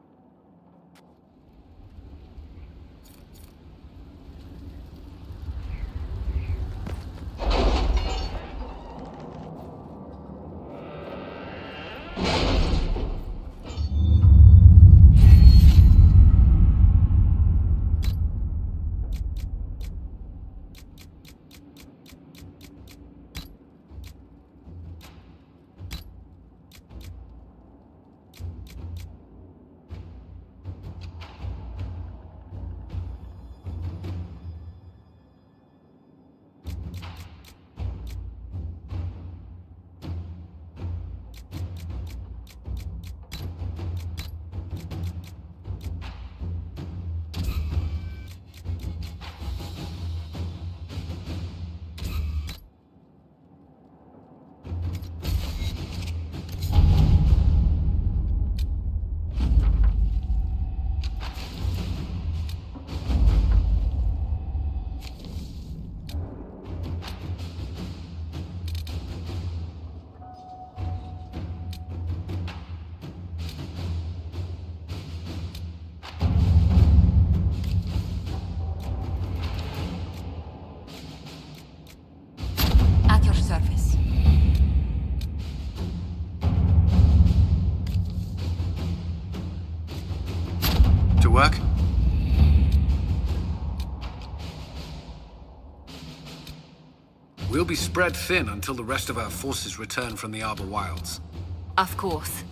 Work? We'll be spread thin until the rest of our forces return from the Arbor Wilds. Of course.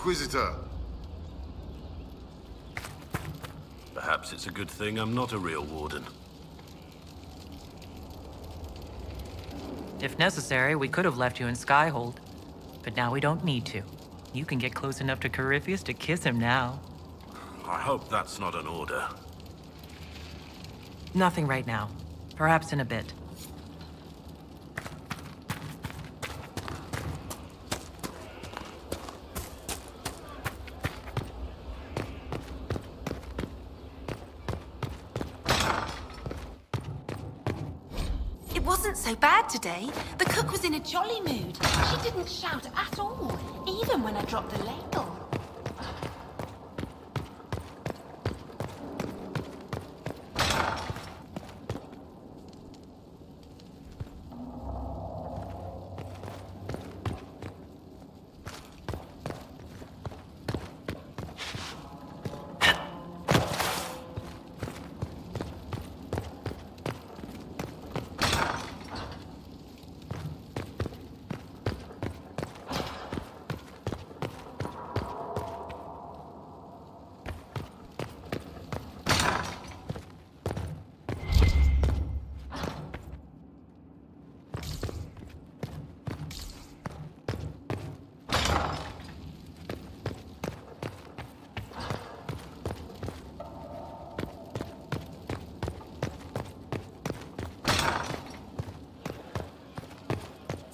Inquisitor. Perhaps it's a good thing I'm not a real warden. If necessary, we could have left you in Skyhold. But now we don't need to. You can get close enough to Corypheus to kiss him now. I hope that's not an order. Nothing right now. Perhaps in a bit. It wasn't so bad today. The cook was in a jolly mood. She didn't shout at all, even when I dropped the ladle.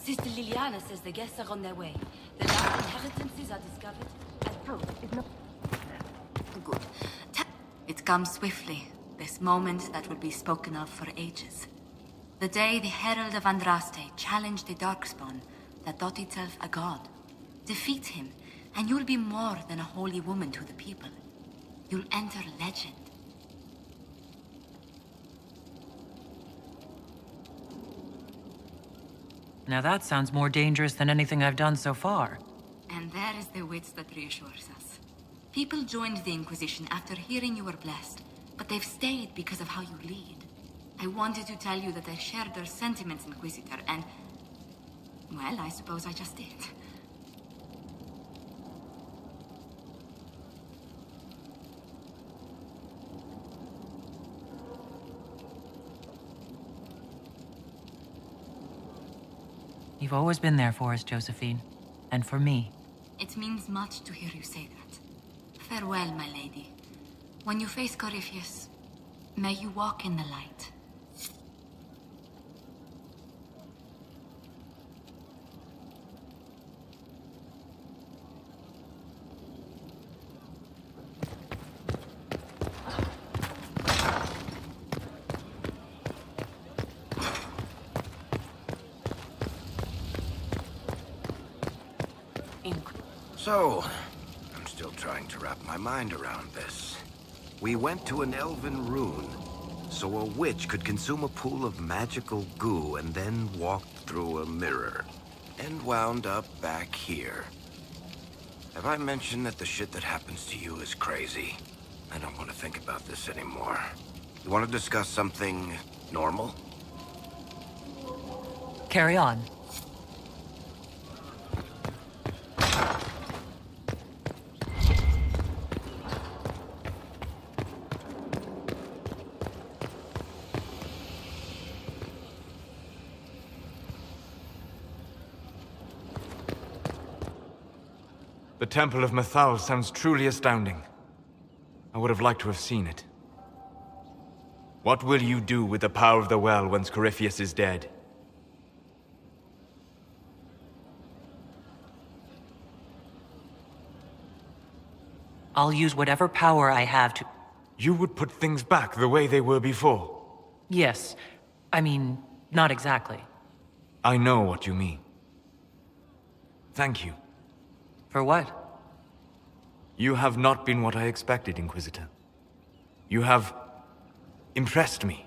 Sister Liliana says the guests are on their way. The last inheritances are discovered. Good. It comes swiftly, this moment that will be spoken of for ages. The day the Herald of Andraste challenged the Darkspawn that thought itself a god. Defeat him, and you'll be more than a holy woman to the people. You'll enter legend. Now that sounds more dangerous than anything I've done so far. And there is the wit that reassures us. People joined the Inquisition after hearing you were blessed, but they've stayed because of how you lead. I wanted to tell you that I shared their sentiments, Inquisitor, and... well, I suppose I just did. You've always been there for us, Josephine. And for me. It means much to hear you say that. Farewell, my lady. When you face Corypheus, may you walk in the light. So, I'm still trying to wrap my mind around this. We went to an elven rune, so a witch could consume a pool of magical goo and then walk through a mirror, and wound up back here. Have I mentioned that the shit that happens to you is crazy? I don't want to think about this anymore. You want to discuss something normal? Carry on. The Temple of Mythal sounds truly astounding. I would have liked to have seen it. What will you do with the power of the well once Corypheus is dead? I'll use whatever power I have to... You would put things back the way they were before? Yes. I mean, not exactly. I know what you mean. Thank you. For what? You have not been what I expected, Inquisitor. You have impressed me.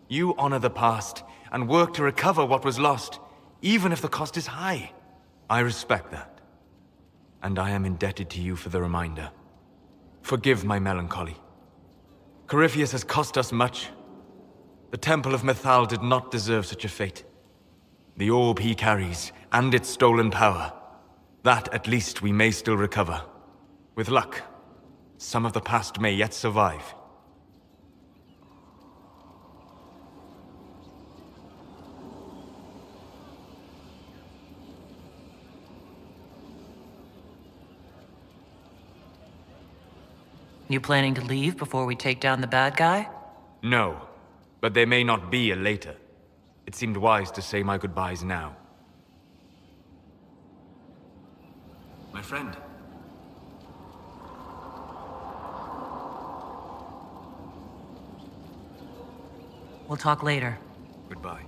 You honor the past and work to recover what was lost, even if the cost is high. I respect that. And I am indebted to you for the reminder. Forgive my melancholy. Corypheus has cost us much. The Temple of Mythal did not deserve such a fate. The orb he carries, and its stolen power, that at least we may still recover. With luck, some of the past may yet survive. You planning to leave before we take down the bad guy? No, but there may not be a later. It seemed wise to say my goodbyes now. My friend. We'll talk later. Goodbye.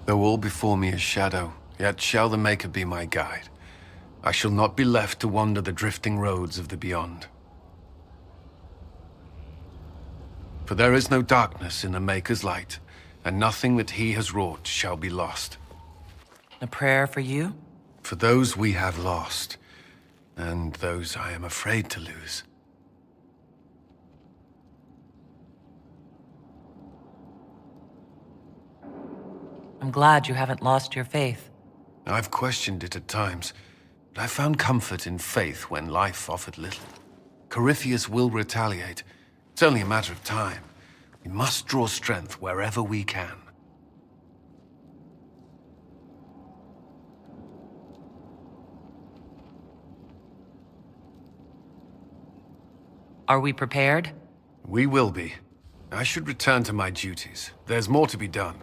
Though all before me is shadow, yet shall the Maker be my guide. I shall not be left to wander the drifting roads of the beyond. For there is no darkness in the Maker's light, and nothing that he has wrought shall be lost. A prayer for you? For those we have lost, and those I am afraid to lose. I'm glad you haven't lost your faith. I've questioned it at times, but I found comfort in faith when life offered little. Corypheus will retaliate. It's only a matter of time. We must draw strength wherever we can. Are we prepared? We will be. I should return to my duties. There's more to be done.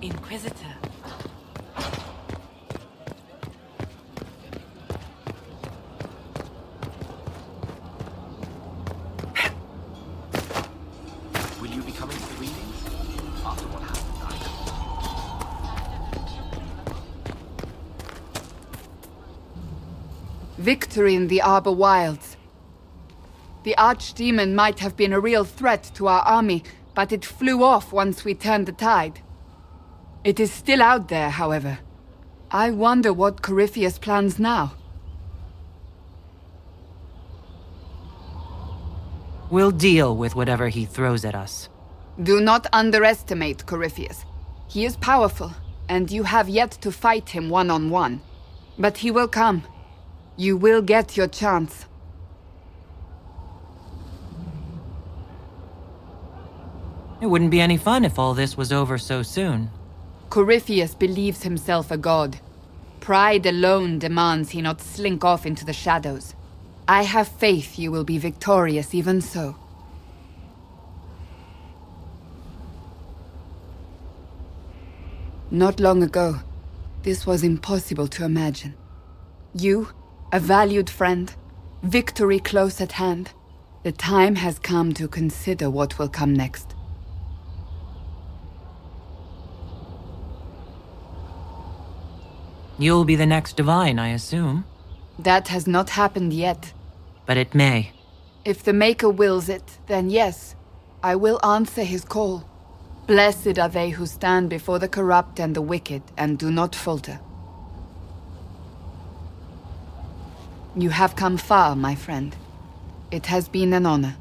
Inquisitor. Will you be coming to the readings? After what happened, Victory in the Arbor Wilds. The Archdemon might have been a real threat to our army, but it flew off once we turned the tide. It is still out there, however. I wonder what Corypheus plans now. We'll deal with whatever he throws at us. Do not underestimate Corypheus. He is powerful, and you have yet to fight him one-on-one. But he will come. You will get your chance. It wouldn't be any fun if all this was over so soon. Corypheus believes himself a god. Pride alone demands he not slink off into the shadows. I have faith you will be victorious even so. Not long ago, this was impossible to imagine. You, a valued friend, victory close at hand. The time has come to consider what will come next. You'll be the next Divine, I assume. That has not happened yet. But it may. If the Maker wills it, then yes, I will answer his call. Blessed are they who stand before the corrupt and the wicked and do not falter. You have come far, my friend. It has been an honor.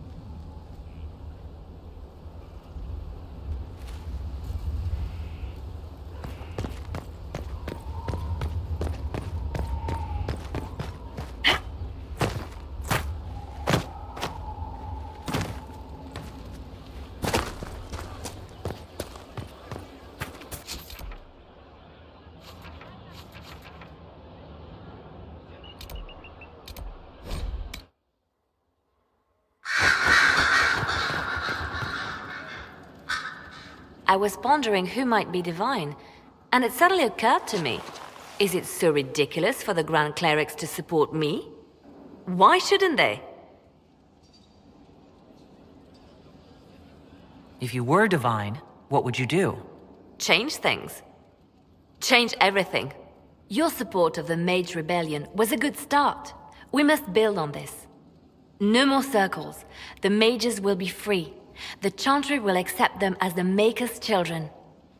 I was pondering who might be divine, and it suddenly occurred to me. Is it so ridiculous for the Grand Clerics to support me? Why shouldn't they? If you were divine, what would you do? Change things. Change everything. Your support of the Mage Rebellion was a good start. We must build on this. No more circles. The mages will be free. The Chantry will accept them as the Maker's children.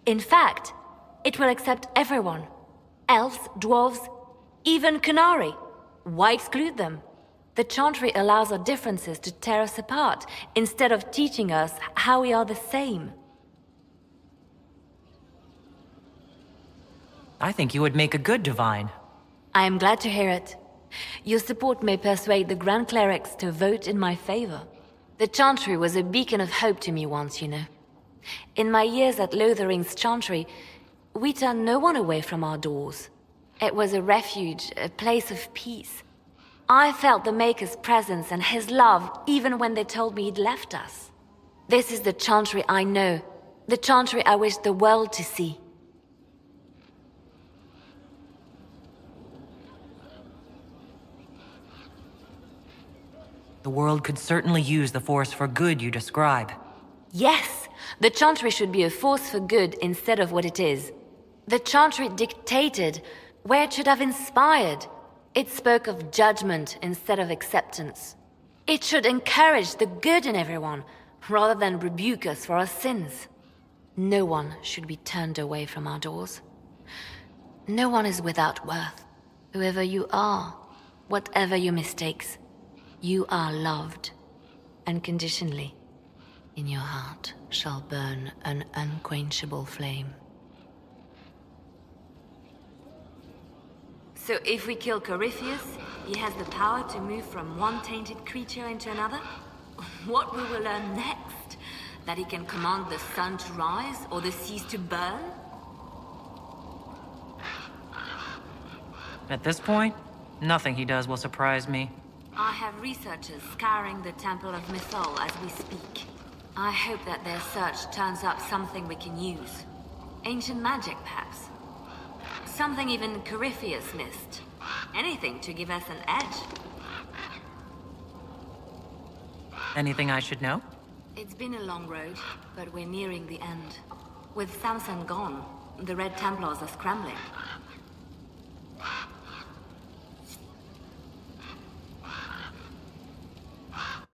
In fact, it will accept everyone. Elves, dwarves, even Canary. Why exclude them? The Chantry allows our differences to tear us apart, instead of teaching us how we are the same. I think you would make a good divine. I am glad to hear it. Your support may persuade the Grand Clerics to vote in my favor. The Chantry was a beacon of hope to me once, you know. In my years at Lothering's Chantry, we turned no one away from our doors. It was a refuge, a place of peace. I felt the Maker's presence and his love even when they told me he'd left us. This is the Chantry I know, the Chantry I wish the world to see. The world could certainly use the force for good you describe. Yes, the Chantry should be a force for good instead of what it is. The Chantry dictated where it should have inspired. It spoke of judgment instead of acceptance. It should encourage the good in everyone, rather than rebuke us for our sins. No one should be turned away from our doors. No one is without worth. Whoever you are, whatever your mistakes, you are loved, unconditionally. In your heart shall burn an unquenchable flame. So if we kill Corypheus, he has the power to move from one tainted creature into another? What we will learn next? That he can command the sun to rise or the seas to burn? At this point, nothing he does will surprise me. I have researchers scouring the Temple of Mythol as we speak. I hope that their search turns up something we can use. Ancient magic, perhaps. Something even Corypheus missed. Anything to give us an edge. Anything I should know? It's been a long road, but we're nearing the end. With Samson gone, the Red Templars are scrambling.